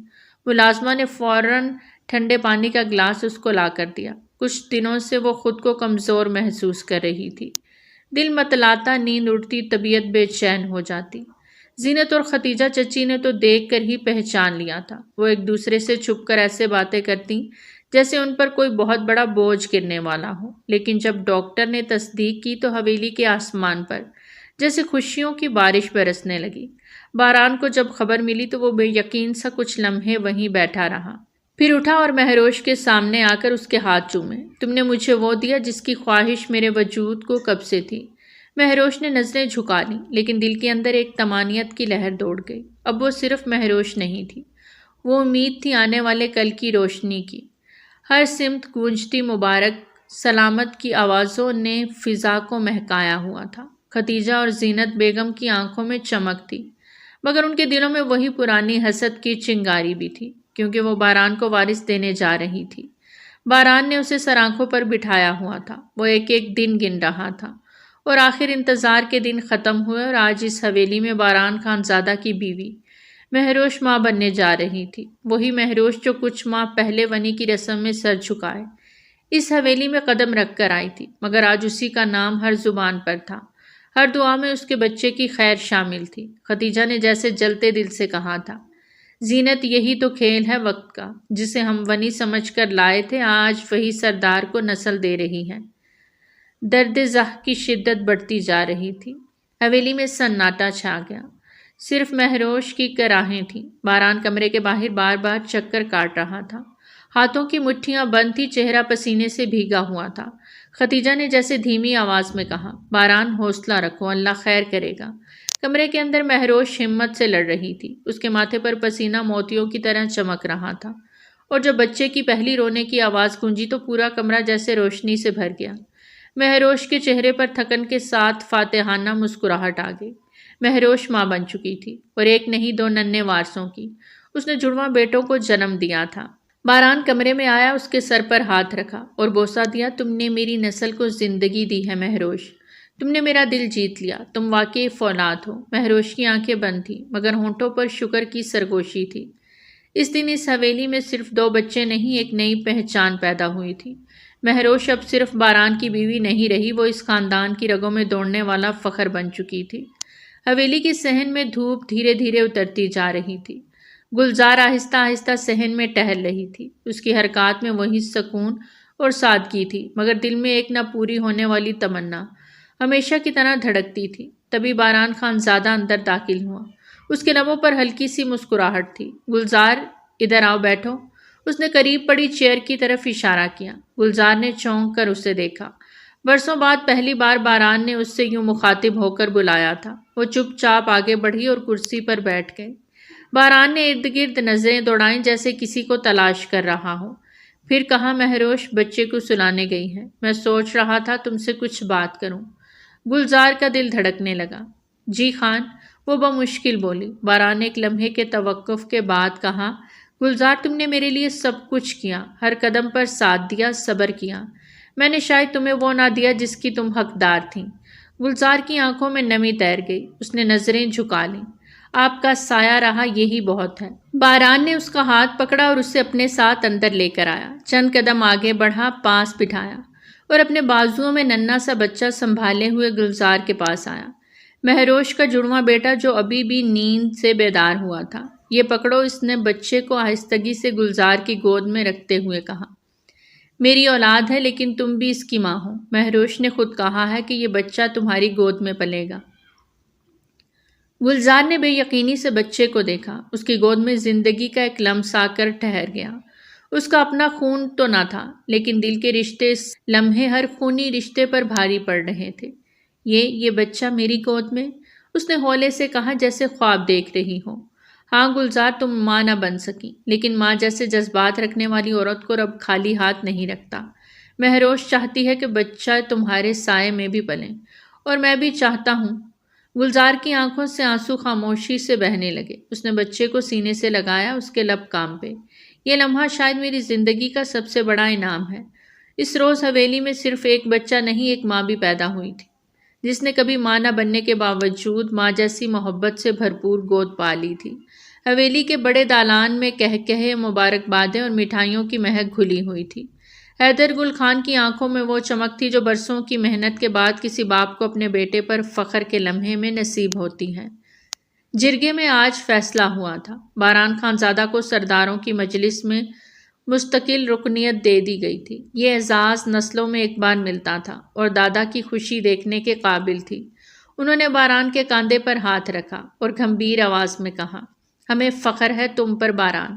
ملازمہ نے فوراً ٹھنڈے پانی کا گلاس اس کو لا کر دیا۔ کچھ دنوں سے وہ خود کو کمزور محسوس کر رہی تھی۔ دل متلاتا، نیند اڑتی، طبیعت بے چین ہو جاتی۔ زینت اور ختیجہ چچی نے تو دیکھ کر ہی پہچان لیا تھا۔ وہ ایک دوسرے سے چھپ کر ایسے باتیں کرتی جیسے ان پر کوئی بہت بڑا بوجھ گرنے والا ہو، لیکن جب ڈاکٹر نے تصدیق کی تو حویلی کے آسمان پر جیسے خوشیوں کی بارش برسنے لگی۔ باران کو جب خبر ملی تو وہ بے یقین سا کچھ لمحے وہیں بیٹھا رہا، پھر اٹھا اور مہروش کے سامنے آ کر اس کے ہاتھ چومے۔ تم نے مجھے وہ دیا جس کی خواہش میرے وجود کو کب سے تھی۔ مہروش نے نظریں جھکا لیں لیکن دل کے اندر ایک طمانینت کی لہر دوڑ گئی۔ اب وہ صرف مہروش نہیں تھی، وہ امید تھی آنے والے کل کی روشنی کی۔ ہر سمت گونجتی مبارک سلامت کی آوازوں نے فضا کو مہکایا ہوا تھا۔ ختیجہ اور زینت بیگم کی آنکھوں میں چمک تھی مگر ان کے دلوں میں وہی پرانی حسد کی چنگاری بھی تھی، کیونکہ وہ باران کو وارث دینے جا رہی تھی۔ باران نے اسے سر آنکھوں پر بٹھایا ہوا تھا۔ وہ ایک ایک دن گن رہا تھا اور آخر انتظار کے دن ختم ہوئے اور آج اس حویلی میں باران خانزادہ کی بیوی مہروش ماں بننے جا رہی تھی۔ وہی مہروش جو کچھ ماہ پہلے ونی کی رسم میں سر جھکائے اس حویلی میں قدم رکھ کر آئی تھی، مگر آج اسی کا نام ہر زبان پر تھا۔ ہر دعا میں اس کے بچے کی خیر شامل تھی۔ ختیجہ نے جیسے جلتے دل سے کہا تھا، زینت، یہی تو کھیل ہے وقت کا، جسے ہم ونی سمجھ کر لائے تھے، آج وہی سردار کو نسل دے رہی ہے۔ درد زخ کی شدت بڑھتی جا رہی تھی۔ حویلی میں سناٹا چھا گیا، صرف مہروش کی کراہیں تھیں۔ باران کمرے کے باہر بار بار چکر کاٹ رہا تھا، ہاتھوں کی مٹھیاں بند تھی، چہرہ پسینے سے بھیگا ہوا تھا۔ ختیجہ نے جیسے دھیمی آواز میں کہا، باران، حوصلہ رکھو، اللہ خیر کرے گا۔ کمرے کے اندر مہروش ہمت سے لڑ رہی تھی۔ اس کے ماتھے پر پسینہ موتیوں کی طرح چمک رہا تھا، اور جب بچے کی پہلی رونے کی آواز گونجی تو پورا کمرہ جیسے روشنی سے بھر گیا۔ مہروش کے چہرے پر تھکن کے ساتھ فاتحانہ مسکراہٹ آ گئی۔ مہروش ماں بن چکی تھی، اور ایک نہیں دو ننھے وارثوں کی۔ اس نے جڑواں بیٹوں کو جنم دیا تھا۔ باران کمرے میں آیا، اس کے سر پر ہاتھ رکھا اور بوسہ دیا۔ تم نے میری نسل کو زندگی دی ہے مہروش، تم نے میرا دل جیت لیا، تم واقعی فولاد ہو۔ مہروش کی آنکھیں بند تھیں، مگر ہونٹوں پر شکر کی سرگوشی تھی۔ اس دن اس حویلی میں صرف 2 بچے نہیں، ایک نئی پہچان پیدا ہوئی تھی۔ مہروش اب صرف باران کی بیوی نہیں رہی، وہ اس خاندان کی رگوں میں دوڑنے والا فخر بن چکی تھی۔ حویلی کی صحن میں دھوپ دھیرے دھیرے اترتی جا رہی تھی۔ گلزار آہستہ آہستہ صحن میں ٹہل رہی تھی۔ اس کی حرکات میں وہی سکون اور سادگی تھی، مگر دل میں ایک نہ پوری ہونے والی تمنا ہمیشہ کی طرح دھڑکتی تھی۔ تبھی باران خان زادہ اندر داخل ہوا۔ اس کے لبوں پر ہلکی سی مسکراہٹ تھی۔ گلزار، ادھر آؤ، بیٹھو۔ اس نے قریب پڑی چیئر کی طرف اشارہ کیا۔ گلزار نے چونک کر اسے دیکھا۔ برسوں بعد پہلی بار باران نے اس سے یوں مخاطب ہو کر بلایا تھا۔ وہ چپ چاپ آگے بڑھی اور کرسی پر بیٹھ گئے۔ باران نے ارد گرد نظریں دوڑائیں جیسے کسی کو تلاش کر رہا ہو۔ پھر کہا، مہروش بچے کو سلانے گئی ہے، میں سوچ رہا تھا تم سے کچھ بات کروں۔ گلزار کا دل دھڑکنے لگا۔ جی خان، وہ بمشکل بولی۔ باران نے ایک لمحے کے توقف کے بعد کہا، گلزار تم نے میرے لیے سب کچھ کیا، ہر قدم پر ساتھ دیا، صبر کیا۔ میں نے شاید تمہیں وہ نہ دیا جس کی تم حقدار تھیں۔ گلزار کی آنکھوں میں نمی تیر گئی، اس نے نظریں جھکا لیں۔ آپ کا سایہ رہا، یہی بہت ہے۔ باران نے اس کا ہاتھ پکڑا اور اسے اپنے ساتھ اندر لے کر آیا۔ چند قدم آگے بڑھا، پاس بٹھایا اور اپنے بازوؤں میں ننھا سا بچہ سنبھالے ہوئے گلزار کے پاس آیا۔ مہروش کا جڑواں بیٹا جو ابھی بھی نیند سے بیدار ہوا تھا۔ یہ پکڑو، اس نے بچے کو آہستگی سے گلزار کی گود میں رکھتے ہوئے کہا۔ میری اولاد ہے، لیکن تم بھی اس کی ماں ہو۔ مہروش نے خود کہا ہے کہ یہ بچہ تمہاری گود میں پلے گا۔ گلزار نے بے یقینی سے بچے کو دیکھا۔ اس کی گود میں زندگی کا ایک لمس آ کر ٹھہر گیا۔ اس کا اپنا خون تو نہ تھا، لیکن دل کے رشتے اس لمحے ہر خونی رشتے پر بھاری پڑ رہے تھے۔ یہ بچہ میری گود میں؟ اس نے ہولے سے کہا، جیسے خواب دیکھ رہی ہو۔ ہاں گلزار، تم ماں نہ بن سکی، لیکن ماں جیسے جذبات رکھنے والی عورت کو رب خالی ہاتھ نہیں رکھتا۔ مہروش چاہتی ہے کہ بچہ تمہارے سائے میں بھی پلے، اور میں بھی چاہتا ہوں۔ گلزار کی آنکھوں سے آنسو خاموشی سے بہنے لگے۔ اس نے بچے کو سینے سے لگایا، اس کے لب کام پہ۔ یہ لمحہ شاید میری زندگی کا سب سے بڑا انعام ہے۔ اس روز حویلی میں صرف ایک بچہ نہیں، ایک ماں بھی پیدا ہوئی تھی، جس نے کبھی ماں نہ بننے کے باوجود ماں جیسی محبت سے بھرپور گود پا لی تھی۔ حویلی کے بڑے دالان میں کہے مبارکبادیں اور مٹھائیوں کی مہک گھلی ہوئی تھی۔ حیدر گل خان کی آنکھوں میں وہ چمک تھی جو برسوں کی محنت کے بعد کسی باپ کو اپنے بیٹے پر فخر کے لمحے میں نصیب ہوتی ہے۔ جرگے میں آج فیصلہ ہوا تھا۔ باران خان زادہ کو سرداروں کی مجلس میں مستقل رکنیت دے دی گئی تھی۔ یہ اعزاز نسلوں میں ایک بار ملتا تھا اور دادا کی خوشی دیکھنے کے قابل تھی۔ انہوں نے باران کے کاندھے پر ہاتھ رکھا اور گھمبیر آواز میں کہا، ہمیں فخر ہے تم پر باران۔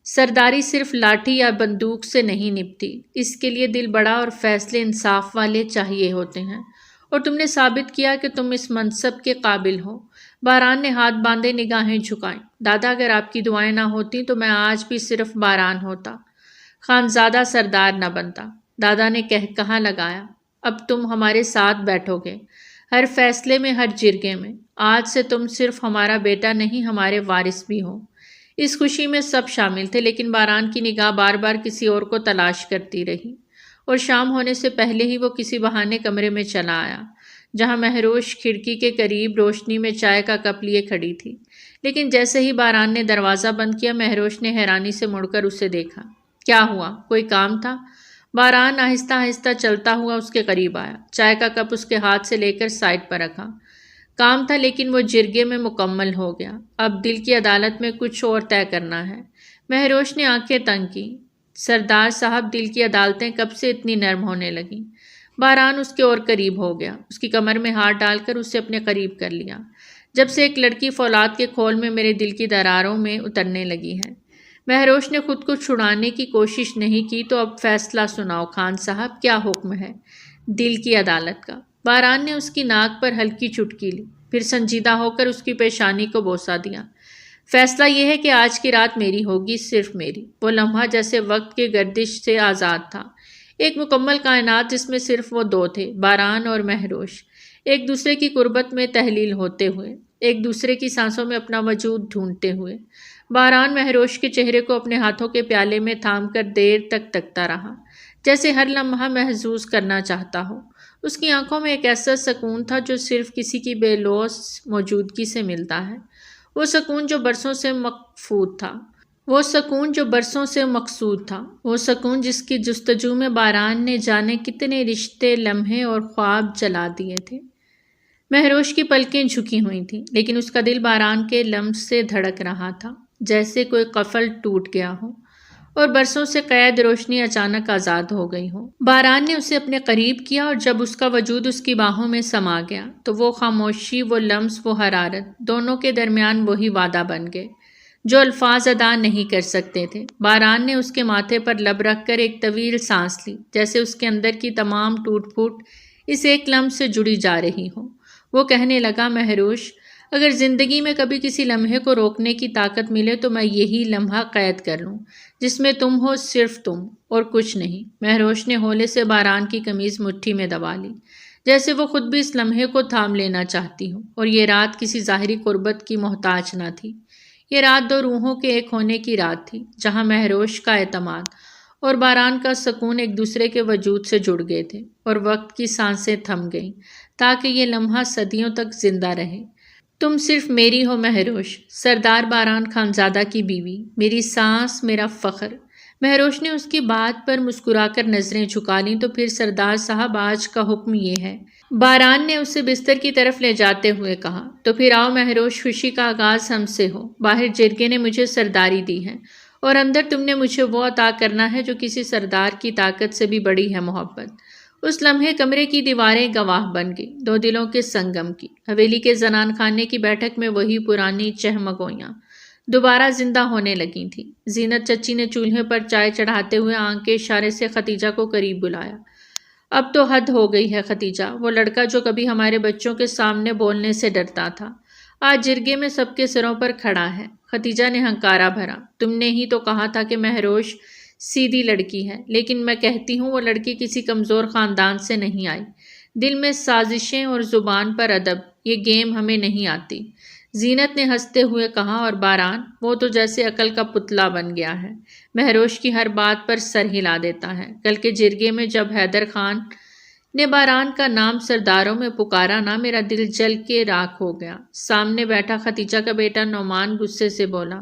سرداری صرف لاٹھی یا بندوق سے نہیں نبھتی، اس کے لیے دل بڑا اور فیصلے انصاف والے چاہیے ہوتے ہیں، اور تم نے ثابت کیا کہ تم اس منصب کے قابل ہو۔ باران نے ہاتھ باندھے نگاہیں جھکائیں۔ دادا، اگر آپ کی دعائیں نہ ہوتی تو میں آج بھی صرف باران ہوتا، خانزادہ سردار نہ بنتا۔ دادا نے کہا لگایا، اب تم ہمارے ساتھ بیٹھو گے، ہر فیصلے میں، ہر جرگے میں۔ آج سے تم صرف ہمارا بیٹا نہیں، ہمارے وارث بھی ہو۔ اس خوشی میں سب شامل تھے، لیکن باران کی نگاہ بار بار کسی اور کو تلاش کرتی رہی، اور شام ہونے سے پہلے ہی وہ کسی بہانے کمرے میں چلا آیا، جہاں مہروش کھڑکی کے قریب روشنی میں چائے کا کپ لیے کھڑی تھی۔ لیکن جیسے ہی باران نے دروازہ بند کیا، مہروش نے حیرانی سے مڑ کر اسے دیکھا۔ کیا ہوا؟ کوئی کام تھا؟ باران آہستہ آہستہ چلتا ہوا اس کے قریب آیا، چائے کا کپ اس کے ہاتھ سے لے کر سائڈ پر رکھا۔ کام تھا، لیکن وہ جرگے میں مکمل ہو گیا۔ اب دل کی عدالت میں کچھ اور طے کرنا ہے۔ مہروش نے آنکھیں تنگ کی۔ سردار صاحب، دل کی عدالتیں کب سے اتنی نرم ہونے لگیں؟ باران اس کے اور قریب ہو گیا، اس کی کمر میں ہاتھ ڈال کر اسے اپنے قریب کر لیا۔ جب سے ایک لڑکی فولاد کے کھول میں میرے دل کی دراروں میں اترنے لگی ہے۔ مہروش نے خود کو چھڑانے کی کوشش نہیں کی۔ تو اب فیصلہ سناؤ خان صاحب، کیا حکم ہے؟ دل کی عدالت کا۔ باران نے اس کی ناک پر ہلکی چٹکی لی۔ پھر سنجیدہ ہو کر اس کی پیشانی کو بوسہ دیا۔ فیصلہ یہ ہے کہ آج کی رات میری ہوگی، صرف میری۔ وہ لمحہ جیسے وقت کی گردش سے آزاد تھا، ایک مکمل کائنات جس میں صرف وہ دو تھے، باران اور مہروش، ایک دوسرے کی قربت میں تحلیل ہوتے ہوئے، ایک دوسرے کی سانسوں میں اپنا وجود ڈھونڈتے ہوئے۔ باران مہروش کے چہرے کو اپنے ہاتھوں کے پیالے میں تھام کر دیر تک تکتا رہا، جیسے ہر لمحہ محسوس کرنا چاہتا ہو۔ اس کی آنکھوں میں ایک ایسا سکون تھا جو صرف کسی کی بے لوث موجودگی سے ملتا ہے، وہ سکون جو برسوں سے مقصود تھا، وہ سکون جس کی جستجو میں باران نے جانے کتنے رشتے، لمحے اور خواب جلا دیے تھے۔ مہروش کی پلکیں جھکی ہوئی تھیں، لیکن اس کا دل باران کے لمس سے دھڑک رہا تھا، جیسے کوئی قفل ٹوٹ گیا ہو اور برسوں سے قید روشنی اچانک آزاد ہو گئی ہو۔ باران نے اسے اپنے قریب کیا، اور جب اس کا وجود اس کی باہوں میں سما گیا تو وہ خاموشی، وہ لمس، وہ حرارت، دونوں کے درمیان وہی وعدہ بن گئے جو الفاظ ادا نہیں کر سکتے تھے۔ باران نے اس کے ماتھے پر لب رکھ کر ایک طویل سانس لی، جیسے اس کے اندر کی تمام ٹوٹ پھوٹ اس ایک لمس سے جڑی جا رہی ہو۔ وہ کہنے لگا، مہروش، اگر زندگی میں کبھی کسی لمحے کو روکنے کی طاقت ملے تو میں یہی لمحہ قید کر لوں، جس میں تم ہو، صرف تم اور کچھ نہیں۔ مہروش نے ہولے سے باران کی قمیض مٹھی میں دبا لی، جیسے وہ خود بھی اس لمحے کو تھام لینا چاہتی ہو، اور یہ رات کسی ظاہری قربت کی محتاج نہ تھی۔ یہ رات دو روحوں کے ایک ہونے کی رات تھی، جہاں مہروش کا اعتماد اور باران کا سکون ایک دوسرے کے وجود سے جڑ گئے تھے، اور وقت کی سانسیں تھم گئیں تاکہ یہ لمحہ صدیوں تک زندہ رہے۔ تم صرف میری ہو مہروش، سردار باران خانزادہ کی بیوی، میری سانس، میرا فخر۔ مہروش نے اس کی بات پر مسکرا کر نظریں جھکا لیں، تو پھر سردار صاحب، آج کا حکم یہ ہے، باران نے اسے بستر کی طرف لے جاتے ہوئے کہا۔ تو پھر آؤ مہروش، خوشی کا آغاز ہم سے ہو۔ باہر جرگے نے مجھے سرداری دی ہے، اور اندر تم نے مجھے وہ عطا کرنا ہے جو کسی سردار کی طاقت سے بھی بڑی ہے، محبت۔ اس لمحے کمرے کی دیواریں گواہ بن گئی، دو دلوں کے سنگم کی۔ حویلی کے زنان خانے کی بیٹھک میں وہی پرانی چہمگویاں دوبارہ زندہ ہونے لگی تھیں۔ زینت چچی نے چولہے پر چائے چڑھاتے ہوئے آنکھ کے اشارے سے ختیجہ کو قریب بلایا۔ اب تو حد ہو گئی ہے ختیجہ، وہ لڑکا جو کبھی ہمارے بچوں کے سامنے بولنے سے ڈرتا تھا، آج جرگے میں سب کے سروں پر کھڑا ہے۔ ختیجہ نے ہنکارا بھرا، تم نے ہی تو کہا تھا کہ مہروش سیدھی لڑکی ہے، لیکن میں کہتی ہوں وہ لڑکی کسی کمزور خاندان سے نہیں آئی۔ دل میں سازشیں اور زبان پر ادب، یہ گیم ہمیں نہیں آتی۔ زینت نے ہنستے ہوئے کہا، اور باران، وہ تو جیسے عقل کا پتلا بن گیا ہے، مہروش کی ہر بات پر سر ہلا دیتا ہے۔ کل کے جرگے میں جب حیدر خان نے باران کا نام سرداروں میں پکارا نا، میرا دل جل کے راکھ ہو گیا۔ سامنے بیٹھا ختیجہ کا بیٹا نعمان غصے سے بولا،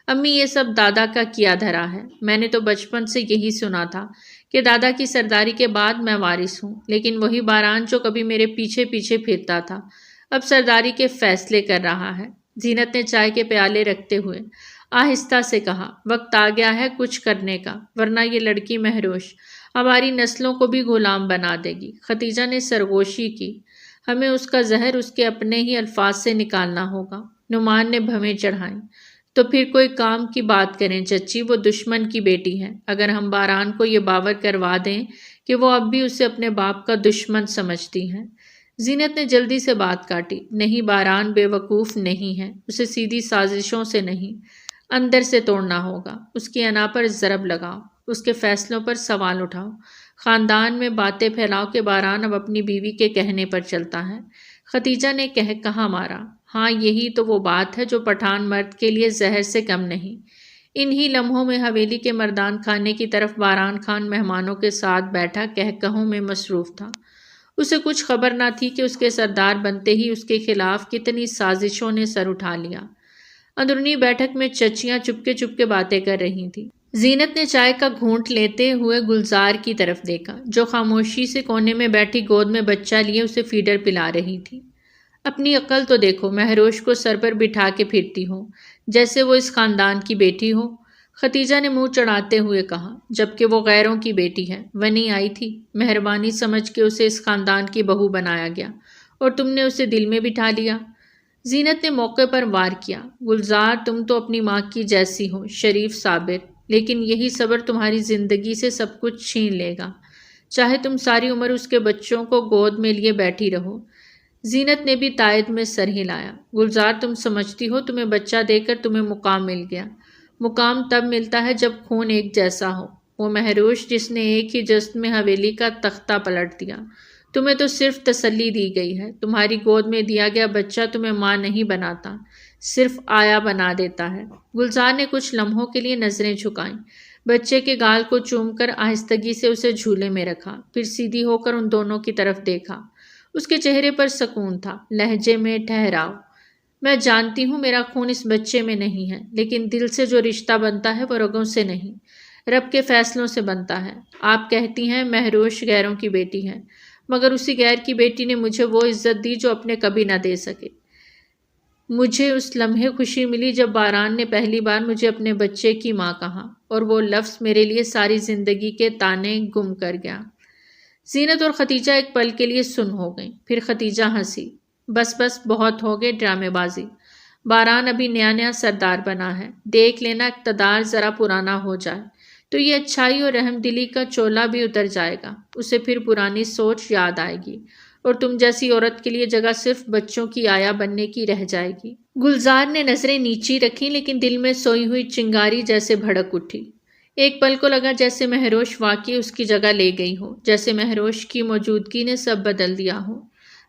امی یہ سب دادا کا کیا دھرا ہے، میں نے تو بچپن سے یہی سنا تھا کہ دادا کی سرداری کے بعد میں وارث ہوں، لیکن وہی باران جو کبھی میرے پیچھے پیچھے پھرتا تھا اب سرداری کے فیصلے کر رہا ہے۔ زینت نے چائے کے پیالے رکھتے ہوئے آہستہ سے کہا، وقت آ گیا ہے کچھ کرنے کا، ورنہ یہ لڑکی مہروش ہماری نسلوں کو بھی غلام بنا دے گی۔ ختیجہ نے سرگوشی کی، ہمیں اس کا زہر اس کے اپنے ہی الفاظ سے نکالنا ہوگا۔ نعمان نے بھویں چڑھائیں، تو پھر کوئی کام کی بات کریں چچی، وہ دشمن کی بیٹی ہے۔ اگر ہم باران کو یہ باور کروا دیں کہ وہ اب بھی اسے اپنے باپ کا دشمن سمجھتی ہے۔ زینت نے جلدی سے بات کاٹی، نہیں، باران بے وقوف نہیں ہے، اسے سیدھی سازشوں سے نہیں، اندر سے توڑنا ہوگا۔ اس کی انا پر ضرب لگاؤ، اس کے فیصلوں پر سوال اٹھاؤ، خاندان میں باتیں پھیلاؤ کہ باران اب اپنی بیوی کے کہنے پر چلتا ہے۔ ختیجہ نے کہاں مارا، ہاں یہی تو وہ بات ہے جو پٹھان مرد کے لیے زہر سے کم نہیں۔ انہی لمحوں میں حویلی کے مردان خانے کی طرف باران خان مہمانوں کے ساتھ بیٹھا کہوں میں مصروف تھا۔ اسے کچھ خبر نہ تھی کہ اس کے سردار بنتے ہی اس کے خلاف کتنی سازشوں نے سر اٹھا لیا۔ اندرونی بیٹھک میں چچیاں چپکے باتیں کر رہی تھیں۔ زینت نے چائے کا گھونٹ لیتے ہوئے گلزار کی طرف دیکھا، جو خاموشی سے کونے میں بیٹھی گود میں بچہ لیے اسے فیڈر پلا رہی تھی۔ اپنی عقل تو دیکھو، مہروش کو سر پر بٹھا کے پھرتی ہو جیسے وہ اس خاندان کی بیٹی ہو۔ ختیجہ نے منہ چڑھاتے ہوئے کہا، جبکہ وہ غیروں کی بیٹی ہے، ونی آئی تھی، مہربانی سمجھ کے اسے اس خاندان کی بہو بنایا گیا، اور تم نے اسے دل میں بٹھا لیا۔ زینت نے موقع پر وار کیا، گلزار، تم تو اپنی ماں کی جیسی ہو، شریف، صابر، لیکن یہی صبر تمہاری زندگی سے سب کچھ چھین لے گا، چاہے تم ساری عمر اس کے بچوں کو گود میں لیے بیٹھی رہو۔ زینت نے بھی تائید میں سر ہلایا۔ گلزار، تم سمجھتی ہو تمہیں بچہ دے کر تمہیں مقام مل گیا۔ مقام تب ملتا ہے جب خون ایک جیسا ہو۔ وہ مہروش جس نے ایک ہی جست میں حویلی کا تختہ پلٹ دیا۔ تمہیں تو صرف تسلی دی گئی ہے۔ تمہاری گود میں دیا گیا بچہ تمہیں ماں نہیں بناتا، صرف آیا بنا دیتا ہے۔ گلزار نے کچھ لمحوں کے لیے نظریں جھکائیں، بچے کے گال کو چوم کر آہستگی سے اسے جھولے میں رکھا، پھر سیدھی ہو کر ان دونوں کی طرف دیکھا۔ اس کے چہرے پر سکون تھا، لہجے میں ٹھہراؤ۔ میں جانتی ہوں میرا خون اس بچے میں نہیں ہے، لیکن دل سے جو رشتہ بنتا ہے وہ رگوں سے نہیں، رب کے فیصلوں سے بنتا ہے۔ آپ کہتی ہیں مہروش غیروں کی بیٹی ہے، مگر اسی غیر کی بیٹی نے مجھے وہ عزت دی جو اپنے کبھی نہ دے سکے۔ مجھے اس لمحے خوشی ملی جب باران نے پہلی بار مجھے اپنے بچے کی ماں کہا، اور وہ لفظ میرے لیے ساری زندگی کے تانے گم کر گیا۔ زینت اور ختیجہ ایک پل کے لیے سن ہو گئیں، پھر ختیجہ ہنسی۔ بس بس، بہت ہو گئے ڈرامے بازی۔ باران ابھی نیا نیا سردار بنا ہے، دیکھ لینا اقتدار ذرا پرانا ہو جائے تو یہ اچھائی اور رحم دلی کا چولا بھی اتر جائے گا، اسے پھر پرانی سوچ یاد آئے گی، اور تم جیسی عورت کے لیے جگہ صرف بچوں کی آیا بننے کی رہ جائے گی۔ گلزار نے نظریں نیچی رکھیں، لیکن دل میں سوئی ہوئی چنگاری جیسے بھڑک اٹھی۔ ایک پل کو لگا جیسے مہروش واقعی اس کی جگہ لے گئی ہو، جیسے مہروش کی موجودگی نے سب بدل دیا ہو۔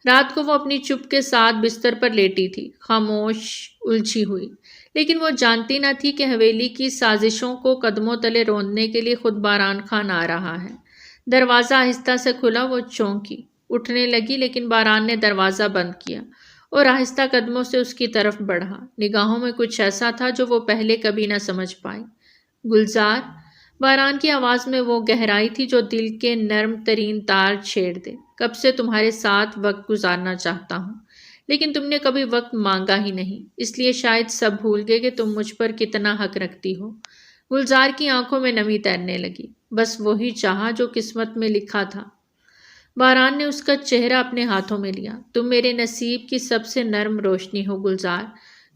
رات کو وہ اپنی چپ کے ساتھ بستر پر لیٹی تھی، خاموش، الجھی ہوئی، لیکن وہ جانتی نہ تھی کہ حویلی کی سازشوں کو قدموں تلے روندنے کے لیے خود باران خان آ رہا ہے۔ دروازہ آہستہ سے کھلا، وہ چونکی، اٹھنے لگی، لیکن باران نے دروازہ بند کیا اور آہستہ قدموں سے اس کی طرف بڑھا۔ نگاہوں میں کچھ ایسا تھا جو وہ پہلے کبھی نہ سمجھ پائی۔ گلزار، باران کی آواز میں وہ گہرائی تھی جو دل کے نرم ترین تار چھیڑ دے۔ کب سے تمہارے ساتھ وقت گزارنا چاہتا ہوں، لیکن تم نے کبھی وقت مانگا ہی نہیں، اس لیے شاید سب بھول گئے کہ تم مجھ پر کتنا حق رکھتی ہو۔ گلزار کی آنکھوں میں نمی تیرنے لگی۔ بس وہی چاہا جو قسمت میں لکھا تھا۔ باران نے اس کا چہرہ اپنے ہاتھوں میں لیا۔ تم میرے نصیب کی سب سے نرم روشنی ہو گلزار۔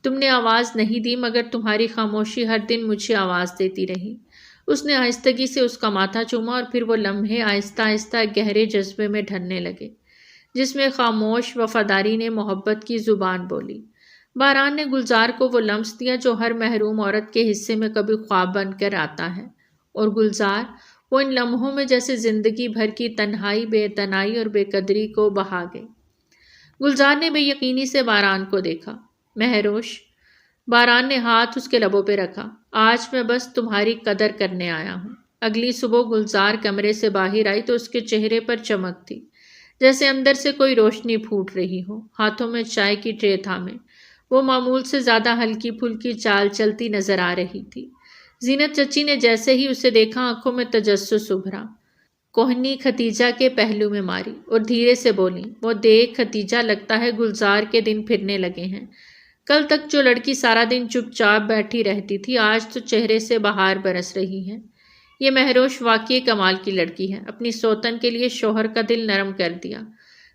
تم نے آواز نہیں دی، مگر تمہاری خاموشی ہر دن مجھے آواز دیتی رہی۔ اس نے آہستگی سے اس کا ماتھا چوما، اور پھر وہ لمحے آہستہ آہستہ گہرے جذبے میں ڈھلنے لگے، جس میں خاموش وفاداری نے محبت کی زبان بولی۔ باران نے گلزار کو وہ لمس دیا جو ہر محروم عورت کے حصے میں کبھی خواب بن کر آتا ہے، اور گلزار، وہ ان لمحوں میں جیسے زندگی بھر کی تنہائی، بے اعتنائی اور بے قدری کو بہا گئی۔ گلزار نے بے یقینی سے باران کو دیکھا۔ مہروش، باران نے ہاتھ اس کے لبوں پہ رکھا، آج میں بس تمہاری قدر کرنے آیا ہوں۔ اگلی صبح گلزار کمرے سے باہر آئی تو اس کے چہرے پر چمک تھی، جیسے اندر سے کوئی روشنی پھوٹ رہی ہو۔ ہاتھوں میں چائے کی ٹرے تھامے وہ معمول سے زیادہ ہلکی پھلکی چال چلتی نظر آ رہی تھی۔ زینت چچی نے جیسے ہی اسے دیکھا آنکھوں میں تجسس ابھرا، کوہنی ختیجہ کے پہلو میں ماری اور دھیرے سے بولی، وہ دیکھ ختیجہ، لگتا ہے گلزار کے دن پھرنے لگے ہیں۔ کل تک جو لڑکی سارا دن چپ چاپ بیٹھی رہتی تھی، آج تو چہرے سے بہار برس رہی ہے۔ یہ مہروش واقعی کمال کی لڑکی ہے، اپنی سوتن کے لیے شوہر کا دل نرم کر دیا۔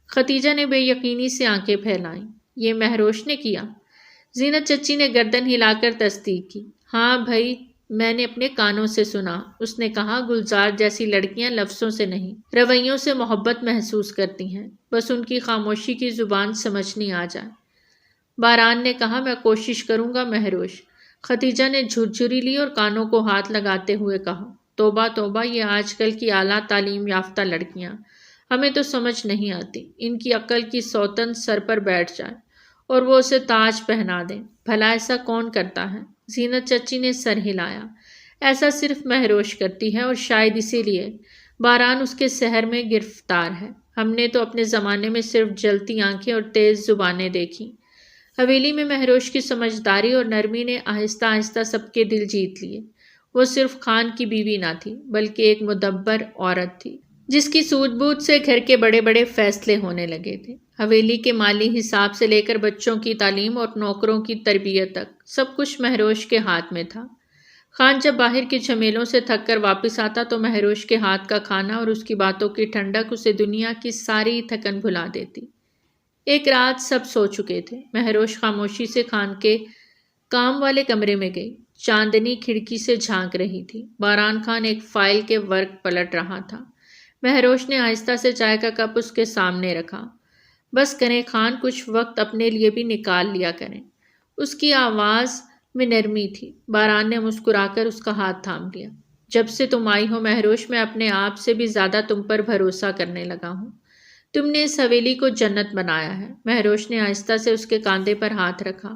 ختیجہ نے بے یقینی سے آنکھیں پھیلائیں۔ یہ مہروش نے کیا؟ زینت چچی نے گردن ہلا کر تصدیق کی۔ ہاں بھائی، میں نے اپنے کانوں سے سنا، اس نے کہا، گلزار جیسی لڑکیاں لفظوں سے نہیں، رویوں سے محبت محسوس کرتی ہیں، بس ان کی خاموشی کی زبان سمجھنی آ جائے۔ باران نے کہا، میں کوشش کروں گا مہروش۔ ختیجہ نے جھرجھری لی اور کانوں کو ہاتھ لگاتے ہوئے کہا، توبہ توبہ، یہ آج کل کی اعلیٰ تعلیم یافتہ لڑکیاں، ہمیں تو سمجھ نہیں آتی، ان کی عقل کی سوتن سر پر بیٹھ جائے اور وہ اسے تاج پہنا دیں، بھلا ایسا کون کرتا ہے؟ زینت چچی نے سر ہلایا۔ ایسا صرف مہروش کرتی ہے، اور شاید اسی لیے باران اس کے سحر میں گرفتار ہے۔ ہم نے تو اپنے زمانے میں صرف جلتی آنکھیں اور تیز زبانیں دیکھی۔ حویلی میں مہروش کی سمجھداری اور نرمی نے آہستہ آہستہ سب کے دل جیت لیے۔ وہ صرف خان کی بیوی نہ تھی، بلکہ ایک مدبر عورت تھی، جس کی سوجھ بوجھ سے گھر کے بڑے بڑے فیصلے ہونے لگے تھے۔ حویلی کے مالی حساب سے لے کر بچوں کی تعلیم اور نوکروں کی تربیت تک سب کچھ مہروش کے ہاتھ میں تھا۔ خان جب باہر کے جھمیلوں سے تھک کر واپس آتا تو مہروش کے ہاتھ کا کھانا اور اس کی باتوں کی ٹھنڈک اسے دنیا کی ساری تھکن بھلا دیتی۔ ایک رات سب سو چکے تھے۔ مہروش خاموشی سے خان کے کام والے کمرے میں گئی۔ چاندنی کھڑکی سے جھانک رہی تھی۔ باران خان ایک فائل کے ورق پلٹ رہا تھا۔ مہروش نے آہستہ سے چائے کا کپ اس کے سامنے رکھا۔ بس کریں خان، کچھ وقت اپنے لیے بھی نکال لیا کریں۔ اس کی آواز میں نرمی تھی۔ باران نے مسکرا کر اس کا ہاتھ تھام لیا۔ جب سے تم آئی ہو مہروش، میں اپنے آپ سے بھی زیادہ تم پر بھروسہ کرنے لگا ہوں۔ تم نے اس حویلی کو جنت بنایا ہے۔ مہروش نے آہستہ سے اس کے کاندھے پر ہاتھ رکھا۔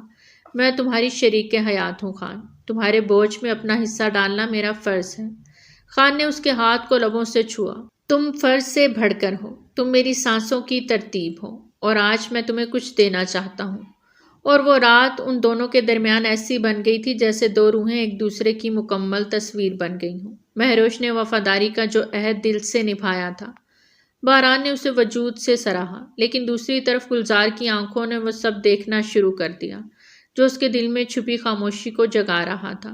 میں تمہاری شریک حیات ہوں خان، تمہارے بوجھ میں اپنا حصہ ڈالنا میرا فرض ہے۔ خان نے اس کے ہاتھ کو لبوں سے چھوا۔ تم فرض سے بڑھ کر ہو، تم میری سانسوں کی ترتیب ہو، اور آج میں تمہیں کچھ دینا چاہتا ہوں۔ اور وہ رات ان دونوں کے درمیان ایسی بن گئی تھی جیسے دو روحیں ایک دوسرے کی مکمل تصویر بن گئی ہوں۔ مہروش نے وفاداری کا جو عہد دل سے نبھایا تھا، باران نے اسے وجود سے سراہا، لیکن دوسری طرف گلزار کی آنکھوں نے وہ سب دیکھنا شروع کر دیا جو اس کے دل میں چھپی خاموشی کو جگا رہا تھا۔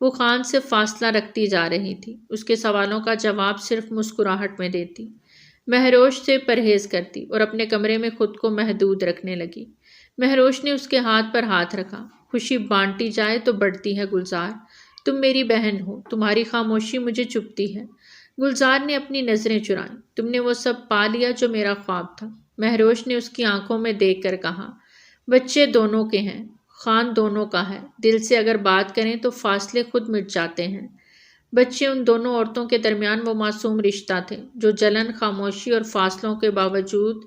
وہ خان سے فاصلہ رکھتی جا رہی تھی، اس کے سوالوں کا جواب صرف مسکراہٹ میں دیتی، مہروش سے پرہیز کرتی اور اپنے کمرے میں خود کو محدود رکھنے لگی۔ مہروش نے اس کے ہاتھ پر ہاتھ رکھا۔ خوشی بانٹی جائے تو بڑھتی ہے گلزار، تم میری بہن ہو، تمہاری خاموشی مجھے چبھتی ہے۔ گلزار نے اپنی نظریں چرائیں۔ تم نے وہ سب پا لیا جو میرا خواب تھا، مہروش نے اس کی آنکھوں میں دیکھ کر کہا۔ بچے دونوں کے ہیں، خان دونوں کا ہے، دل سے اگر بات کریں تو فاصلے خود مٹ جاتے ہیں۔ بچے ان دونوں عورتوں کے درمیان وہ معصوم رشتہ تھے جو جلن، خاموشی اور فاصلوں کے باوجود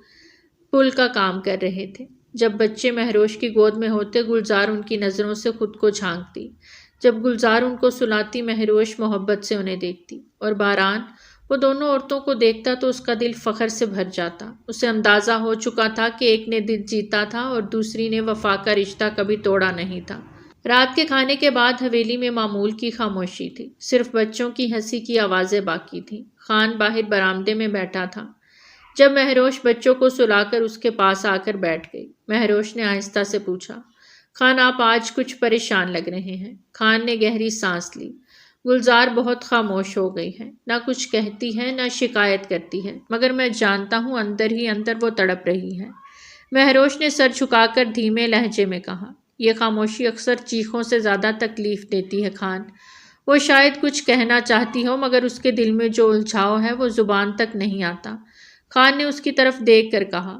پل کا کام کر رہے تھے۔ جب بچے مہروش کی گود میں ہوتے، گلزار ان کی نظروں سے خود کو جھانکتی۔ جب گلزار ان کو سلاتی، مہروش محبت سے انہیں دیکھتی۔ اور باران وہ دونوں عورتوں کو دیکھتا تو اس کا دل فخر سے بھر جاتا۔ اسے اندازہ ہو چکا تھا کہ ایک نے دل جیتا تھا اور دوسری نے وفا کا رشتہ کبھی توڑا نہیں تھا۔ رات کے کھانے کے بعد حویلی میں معمول کی خاموشی تھی، صرف بچوں کی ہنسی کی آوازیں باقی تھیں۔ خان باہر برآمدے میں بیٹھا تھا جب مہروش بچوں کو سلا کر اس کے پاس آ کر بیٹھ گئی۔ مہروش نے آہستہ سے پوچھا، خان آپ آج کچھ پریشان لگ رہے ہیں۔ خان نے گہری سانس لی۔ گلزار بہت خاموش ہو گئی ہے، نہ کچھ کہتی ہے نہ شکایت کرتی ہے، مگر میں جانتا ہوں اندر ہی اندر وہ تڑپ رہی ہے۔ مہروش نے سر جھکا کر دھیمے لہجے میں کہا، یہ خاموشی اکثر چیخوں سے زیادہ تکلیف دیتی ہے خان۔ وہ شاید کچھ کہنا چاہتی ہو مگر اس کے دل میں جو الجھاؤ ہے وہ زبان تک نہیں آتا۔ خان نے اس کی طرف دیکھ کر کہا،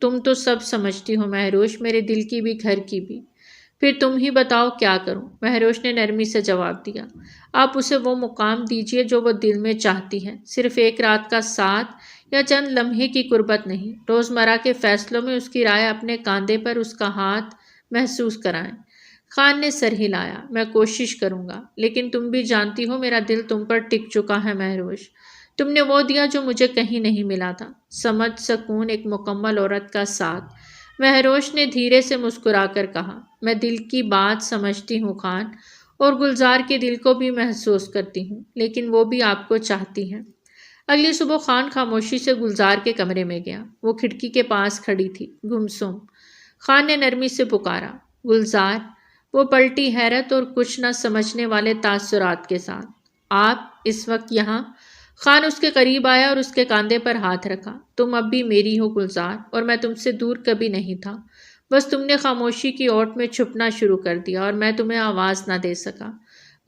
تم تو سب سمجھتی ہو مہروش، میرے دل کی بھی گھر کی بھی۔ پھر تم ہی بتاؤ کیا کروں؟ مہروش نے نرمی سے جواب دیا، آپ اسے وہ مقام دیجیے جو وہ دل میں چاہتی ہے، صرف ایک رات کا ساتھ یا چند لمحے کی قربت نہیں، روزمرہ کے فیصلوں میں اس کی رائے، اپنے کاندھے پر اس کا ہاتھ محسوس کرائیں۔ خان نے سر ہلایا، میں کوشش کروں گا، لیکن تم بھی جانتی ہو میرا دل تم پر ٹک چکا ہے مہروش۔ تم نے وہ دیا جو مجھے کہیں نہیں ملا تھا، سمجھ، سکون، ایک مکمل عورت کا ساتھ۔ مہروش نے دھیرے سے مسکرا کر کہا، میں دل کی بات سمجھتی ہوں خان، اور گلزار کے دل کو بھی محسوس کرتی ہوں، لیکن وہ بھی آپ کو چاہتی ہیں۔ اگلی صبح خان خاموشی سے گلزار کے کمرے میں گیا۔ وہ کھڑکی کے پاس کھڑی تھی، گمسم۔ خان نے نرمی سے پکارا، گلزار۔ وہ پلٹی حیرت اور کچھ نہ سمجھنے والے تاثرات کے ساتھ۔ آپ اس وقت یہاں؟ خان اس کے قریب آیا اور اس کے کاندھے پر ہاتھ رکھا۔ تم اب بھی میری ہو گلزار، اور میں تم سے دور کبھی نہیں تھا، بس تم نے خاموشی کی اوٹ میں چھپنا شروع کر دیا اور میں تمہیں آواز نہ دے سکا۔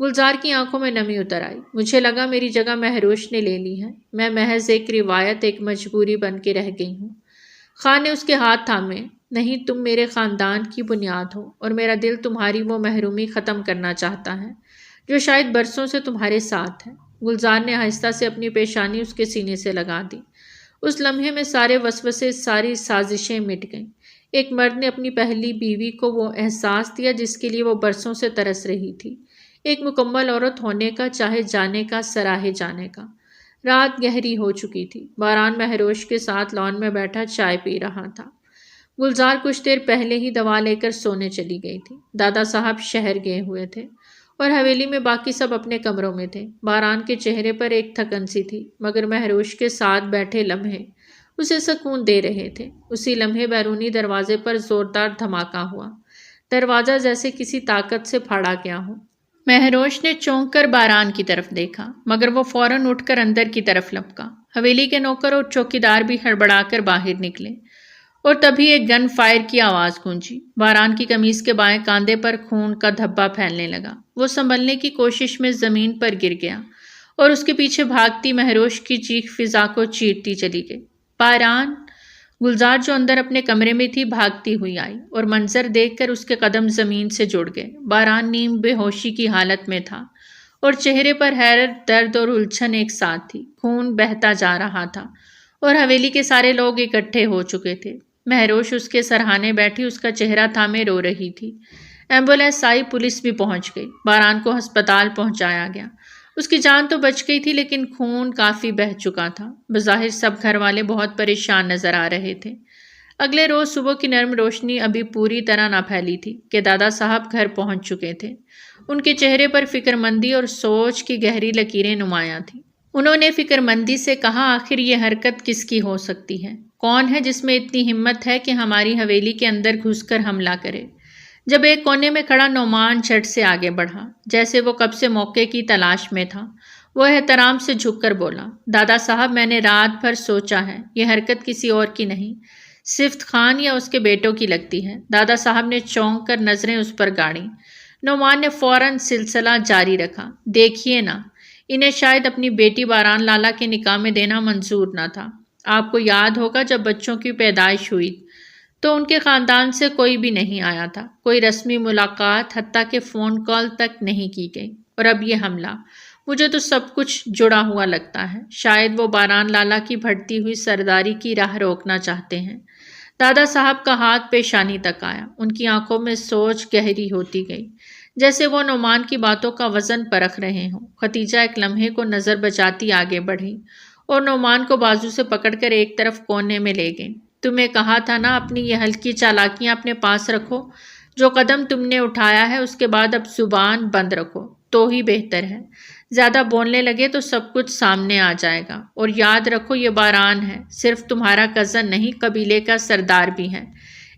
گلزار کی آنکھوں میں نمی اتر آئی۔ مجھے لگا میری جگہ مہروش نے لے لی ہے، میں محض ایک روایت، ایک مجبوری بن کے رہ گئی ہوں۔ خان نے اس کے ہاتھ تھامے، نہیں، تم میرے خاندان کی بنیاد ہو، اور میرا دل تمہاری وہ محرومی ختم کرنا چاہتا ہے جو شاید برسوں سے تمہارے ساتھ ہے۔ گلزار نے آہستہ سے اپنی پیشانی اس کے سینے سے لگا دی۔ اس لمحے میں سارے وسوسے، ساری سازشیں مٹ گئیں۔ ایک مرد نے اپنی پہلی بیوی کو وہ احساس دیا جس کے لیے وہ برسوں سے ترس رہی تھی، ایک مکمل عورت ہونے کا، چاہے جانے کا، سراہے جانے کا۔ رات گہری ہو چکی تھی۔ باران مہروش کے ساتھ لان میں بیٹھا چائے پی رہا تھا۔ گلزار کچھ دیر پہلے ہی دوا لے کر سونے چلی گئی تھی۔ دادا صاحب شہر گئے ہوئے تھے اور حویلی میں باقی سب اپنے کمروں میں تھے۔ باران کے چہرے پر ایک تھکن سی تھی، مگر مہروش کے ساتھ بیٹھے لمحے اسے سکون دے رہے تھے۔ اسی لمحے بیرونی دروازے پر زوردار دھماکہ ہوا، دروازہ جیسے کسی طاقت سے پھاڑا گیا ہو۔ مہروش نے چونک کر باران کی طرف دیکھا، مگر وہ فوراً اٹھ کر اندر کی طرف لپکا۔ حویلی کے نوکر اور چوکیدار بھی ہڑبڑا کر باہر نکلے، اور تبھی ایک گن فائر کی آواز گونجی۔ باران کی قمیص کے بائیں کاندھے پر خون کا دھبا پھیلنے لگا۔ وہ سنبھلنے کی کوشش میں زمین پر گر گیا، اور اس کے پیچھے بھاگتی مہروش کی چیخ فضا کو چیرتی چلی گئی۔ باران! گلزار جو اندر اپنے کمرے میں تھی بھاگتی ہوئی آئی اور منظر دیکھ کر اس کے قدم زمین سے جڑ گئے۔ باران نیم بے ہوشی کی حالت میں تھا اور چہرے پر حیرت، درد اور الجھن ایک ساتھ تھی۔ خون بہتا جا رہا تھا اور حویلی کے سارے لوگ اکٹھے ہو چکے تھے۔ مہروش اس کے سرہانے بیٹھی اس کا چہرہ تھامے رو رہی تھی۔ ایمبولینس آئی، پولیس بھی پہنچ گئی، باران کو ہسپتال پہنچایا گیا۔ اس کی جان تو بچ گئی تھی لیکن خون کافی بہہ چکا تھا۔ بظاہر سب گھر والے بہت پریشان نظر آ رہے تھے۔ اگلے روز صبح کی نرم روشنی ابھی پوری طرح نہ پھیلی تھی کہ دادا صاحب گھر پہنچ چکے تھے۔ ان کے چہرے پر فکر مندی اور سوچ کی گہری لکیریں نمایاں تھیں۔ انہوں نے فکر مندی سے کہا، آخر یہ حرکت کس کی ہو سکتی ہے؟ کون ہے جس میں اتنی ہمت ہے کہ ہماری حویلی کے اندر گھس کر حملہ کرے؟ جب ایک کونے میں کھڑا نعمان جھٹ سے آگے بڑھا، جیسے وہ کب سے موقع کی تلاش میں تھا۔ وہ احترام سے جھک کر بولا، دادا صاحب میں نے رات بھر سوچا ہے، یہ حرکت کسی اور کی نہیں، صفت خان یا اس کے بیٹوں کی لگتی ہے۔ دادا صاحب نے چونک کر نظریں اس پر گاڑی۔ نعمان نے فوراً سلسلہ جاری رکھا، دیکھیے نا، انہیں شاید اپنی بیٹی باران لالا کے نکاح میں دینا منظور نہ تھا۔ آپ کو یاد ہوگا جب بچوں کی پیدائش ہوئی تو ان کے خاندان سے کوئی بھی نہیں آیا تھا، کوئی رسمی ملاقات حتیٰ کہ فون کال تک نہیں کی گئی، اور اب یہ حملہ۔ مجھے تو سب کچھ جڑا ہوا لگتا ہے۔ شاید وہ باران لالا کی بڑھتی ہوئی سرداری کی راہ روکنا چاہتے ہیں۔ دادا صاحب کا ہاتھ پیشانی تک آیا، ان کی آنکھوں میں سوچ گہری ہوتی گئی، جیسے وہ نعمان کی باتوں کا وزن پرکھ رہے ہوں۔ ختیجہ ایک لمحے کو نظر بچاتی آگے بڑھی اور نعمان کو بازو سے پکڑ کر ایک طرف کونے میں لے گئی۔ تمہیں کہا تھا نا اپنی یہ ہلکی چالاکیاں اپنے پاس رکھو، جو قدم تم نے اٹھایا ہے اس کے بعد اب زبان بند رکھو تو ہی بہتر ہے۔ زیادہ بولنے لگے تو سب کچھ سامنے آ جائے گا، اور یاد رکھو یہ باران ہے، صرف تمہارا کزن نہیں، قبیلے کا سردار بھی ہے۔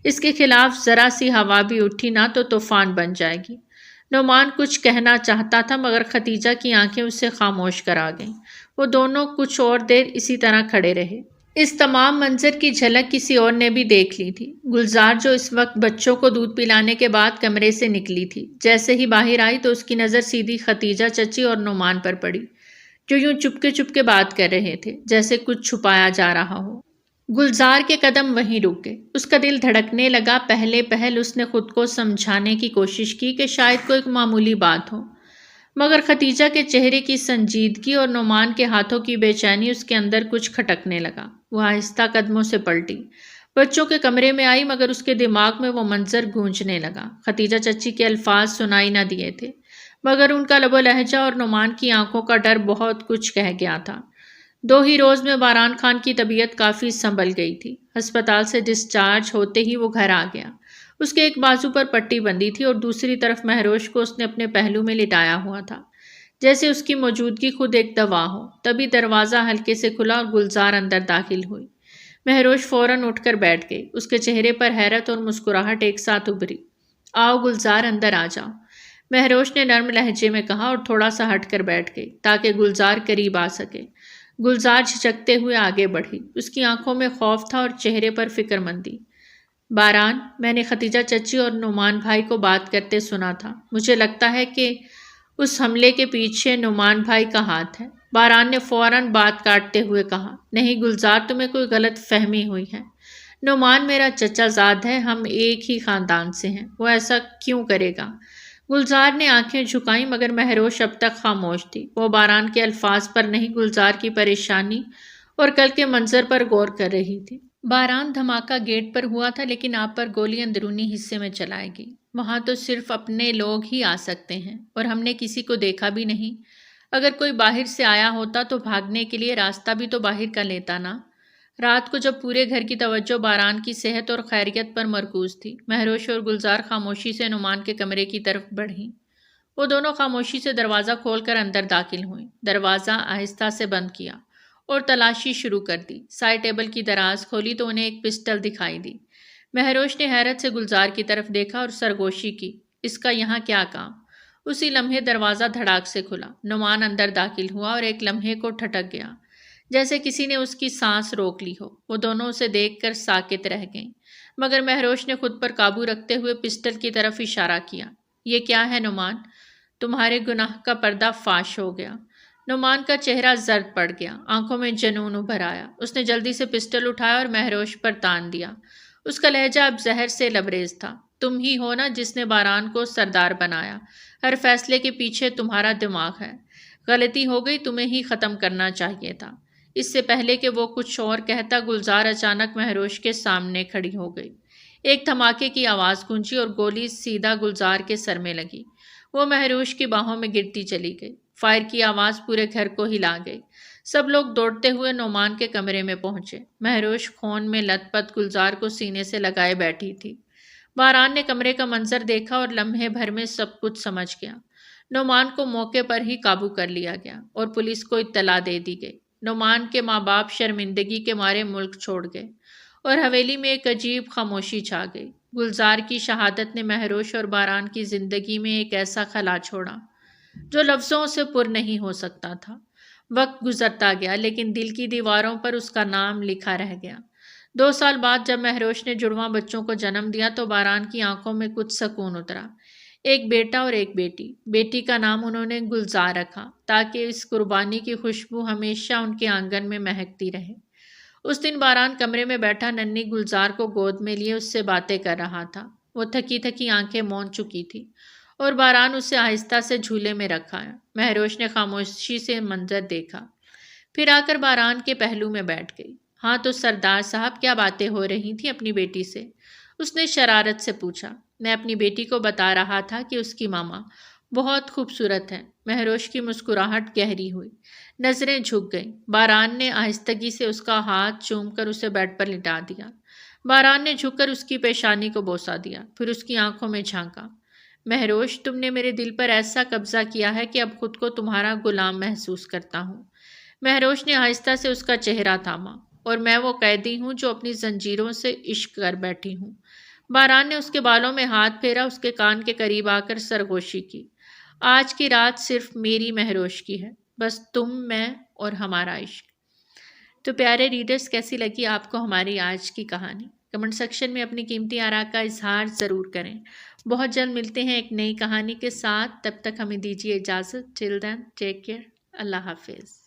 اس کے خلاف ذرا سی ہوا بھی اٹھی نہ تو طوفان بن جائے گی۔ نعمان کچھ کہنا چاہتا تھا مگر ختیجہ کی آنکھیں اسے خاموش کرا گئیں۔ وہ دونوں کچھ اور دیر اسی طرح کھڑے رہے۔ اس تمام منظر کی جھلک کسی اور نے بھی دیکھ لی تھی۔ گلزار جو اس وقت بچوں کو دودھ پلانے کے بعد کمرے سے نکلی تھی، جیسے ہی باہر آئی تو اس کی نظر سیدھی ختیجہ چچی اور نعمان پر پڑی، جو یوں چپکے بات کر رہے تھے، جیسے کچھ چھپایا جا رہا ہو۔ گلزار کے قدم وہیں رک گئے، اس کا دل دھڑکنے لگا۔ پہلے پہل اس نے خود کو سمجھانے کی کوشش کی کہ شاید کوئی معمولی بات ہو، مگر ختیجہ کے چہرے کی سنجیدگی اور نعمان کے ہاتھوں کی بے چینی اس کے اندر کچھ کھٹکنے لگا۔ وہ آہستہ قدموں سے پلٹی، بچوں کے کمرے میں آئی، مگر اس کے دماغ میں وہ منظر گونجنے لگا۔ ختیجہ چچی کے الفاظ سنائی نہ دیے تھے، مگر ان کا لب و لہجہ اور نعمان کی آنکھوں کا ڈر بہت کچھ کہہ گیا تھا۔ 2 ہی روز میں باران خان کی طبیعت کافی سنبھل گئی تھی۔ ہسپتال سے ڈسچارج ہوتے ہی وہ گھر آ گیا۔ اس کے ایک بازو پر پٹی بندھی تھی اور دوسری طرف مہروش کو اس نے اپنے پہلو میں لٹایا ہوا تھا، جیسے اس کی موجودگی خود ایک دوا ہو۔ تبھی دروازہ ہلکے سے کھلا اور گلزار اندر داخل ہوئی۔ مہروش فوراً اٹھ کر بیٹھ گئی، اس کے چہرے پر حیرت اور مسکراہٹ ایک ساتھ ابھری۔ آؤ گلزار، اندر آ جاؤ، مہروش نے نرم لہجے میں کہا اور تھوڑا سا ہٹ کر بیٹھ گئی تاکہ گلزار قریب آ سکے۔ گلزار جھجکتے ہوئے آگے بڑھی، اس کی آنکھوں میں خوف تھا اور چہرے پر فکر مندی۔ باران، میں نے ختیجہ چچی اور نعمان بھائی کو بات کرتے سنا تھا، مجھے لگتا ہے کہ اس حملے کے پیچھے نعمان بھائی کا ہاتھ ہے۔ باران نے فوراً بات کاٹتے ہوئے کہا، نہیں گلزار، تمہیں کوئی غلط فہمی ہوئی ہے۔ نعمان میرا چچا زاد ہے، ہم ایک ہی خاندان سے ہیں، وہ ایسا کیوں کرے گا؟ گلزار نے آنکھیں جھکائیں مگر مہروش اب تک خاموش تھی۔ وہ باران کے الفاظ پر نہیں، گلزار کی پریشانی اور کل کے منظر پر غور کر رہی تھی۔ باران، دھماکہ گیٹ پر ہوا تھا لیکن آپ پر گولی اندرونی حصے میں چلائے گی۔ وہاں تو صرف اپنے لوگ ہی آ سکتے ہیں اور ہم نے کسی کو دیکھا بھی نہیں۔ اگر کوئی باہر سے آیا ہوتا تو بھاگنے کے لیے راستہ بھی تو باہر کا لیتا نا۔ رات کو جب پورے گھر کی توجہ باران کی صحت اور خیریت پر مرکوز تھی، مہروش اور گلزار خاموشی سے نعمان کے کمرے کی طرف بڑھیں۔ وہ دونوں خاموشی سے دروازہ کھول کر اندر داخل ہوئیں، دروازہ آہستہ سے بند کیا اور تلاشی شروع کر دی۔ سائڈ ٹیبل کی دراز کھولی تو انہیں ایک پسٹل دکھائی دی۔ مہروش نے حیرت سے گلزار کی طرف دیکھا اور سرگوشی کی، اس کا یہاں کیا کام؟ اسی لمحے دروازہ دھڑاک سے کھلا، نعمان اندر داخل ہوا اور ایک لمحے کو ٹھٹک گیا، جیسے کسی نے اس کی سانس روک لی ہو۔ وہ دونوں اسے دیکھ کر ساکت رہ گئیں، مگر مہروش نے خود پر قابو رکھتے ہوئے پسٹل کی طرف اشارہ کیا۔ یہ کیا ہے نعمان؟ تمہارے گناہ کا پردہ فاش ہو گیا۔ نعمان کا چہرہ زرد پڑ گیا، آنکھوں میں جنون ابھر آیا۔ اس نے جلدی سے پسٹل اٹھایا اور مہروش پر تان دیا۔ اس کا لہجہ اب زہر سے لبریز تھا۔ تم ہی ہو نا جس نے باران کو سردار بنایا؟ ہر فیصلے کے پیچھے تمہارا دماغ ہے۔ غلطی ہو گئی، تمہیں ہی ختم کرنا چاہیے تھا۔ اس سے پہلے کہ وہ کچھ اور کہتا، گلزار اچانک مہروش کے سامنے کھڑی ہو گئی۔ ایک دھماکے کی آواز گونجی اور گولی سیدھا گلزار کے سر میں لگی۔ وہ مہروش کی باہوں میں گرتی چلی گئی۔ فائر کی آواز پورے گھر کو ہلا گئی۔ سب لوگ دوڑتے ہوئے نعمان کے کمرے میں پہنچے۔ مہروش خون میں لت پت گلزار کو سینے سے لگائے بیٹھی تھی۔ باران نے کمرے کا منظر دیکھا اور لمحے بھر میں سب کچھ سمجھ گیا۔ نعمان کو موقع پر ہی قابو کر لیا گیا اور پولیس کو اطلاع دے دی گئی۔ نعمان کے ماں باپ شرمندگی کے مارے ملک چھوڑ گئے اور حویلی میں ایک عجیب خاموشی چھا گئی۔ گلزار کی شہادت نے مہروش اور باران کی زندگی میں ایک ایسا خلا چھوڑا جو لفظوں سے پر نہیں ہو سکتا تھا۔ وقت گزرتا گیا لیکن دل کی دیواروں پر اس کا نام لکھا رہ گیا۔ 2 سال بعد جب مہروش نے جڑواں بچوں کو جنم دیا تو باران کی آنکھوں میں کچھ سکون اترا۔ ایک بیٹا اور ایک بیٹی۔ بیٹی کا نام انہوں نے گلزار رکھا تاکہ اس قربانی کی خوشبو ہمیشہ ان کے آنگن میں مہکتی رہے۔ اس دن باران کمرے میں بیٹھا ننھی گلزار کو گود میں لیے اس سے باتیں کر رہا تھا۔ وہ تھکی تھکی آنکھیں مون چکی تھی اور باران اسے آہستہ سے جھولے میں رکھا۔ مہروش نے خاموشی سے منظر دیکھا، پھر آ کر باران کے پہلو میں بیٹھ گئی۔ ہاں تو سردار صاحب، کیا باتیں ہو رہی تھیں اپنی بیٹی سے؟ اس نے شرارت سے پوچھا۔ میں اپنی بیٹی کو بتا رہا تھا کہ اس کی ماما بہت خوبصورت ہے۔ مہروش کی مسکراہٹ گہری ہوئی، نظریں جھک گئیں۔ باران نے آہستگی سے اس کا ہاتھ چوم کر اسے بیڈ پر لٹا دیا۔ باران نے جھک کر اس کی پیشانی کو بوسہ دیا، پھر اس کی آنکھوں میں جھانکا۔ مہروش، تم نے میرے دل پر ایسا قبضہ کیا ہے کہ اب خود کو تمہارا غلام محسوس کرتا ہوں۔ مہروش نے آہستہ سے اس کا چہرہ تھاما۔ اور میں وہ قیدی ہوں جو اپنی زنجیروں سے عشق کر بیٹھی ہوں۔ باران نے اس کے بالوں میں ہاتھ پھیرا، اس کے کان کے قریب آ کر سرگوشی کی۔ آج کی رات صرف میری مہروش کی ہے، بس تم، میں اور ہمارا عشق۔ تو پیارے ریڈرز، کیسی لگی آپ کو ہماری آج کی کہانی؟ کمنٹ سیکشن میں اپنی قیمتی آراء کا اظہار ضرور کریں۔ بہت جلد ملتے ہیں ایک نئی کہانی کے ساتھ، تب تک ہمیں دیجیے اجازت۔ ٹل دین ٹیک کیئر، اللہ حافظ۔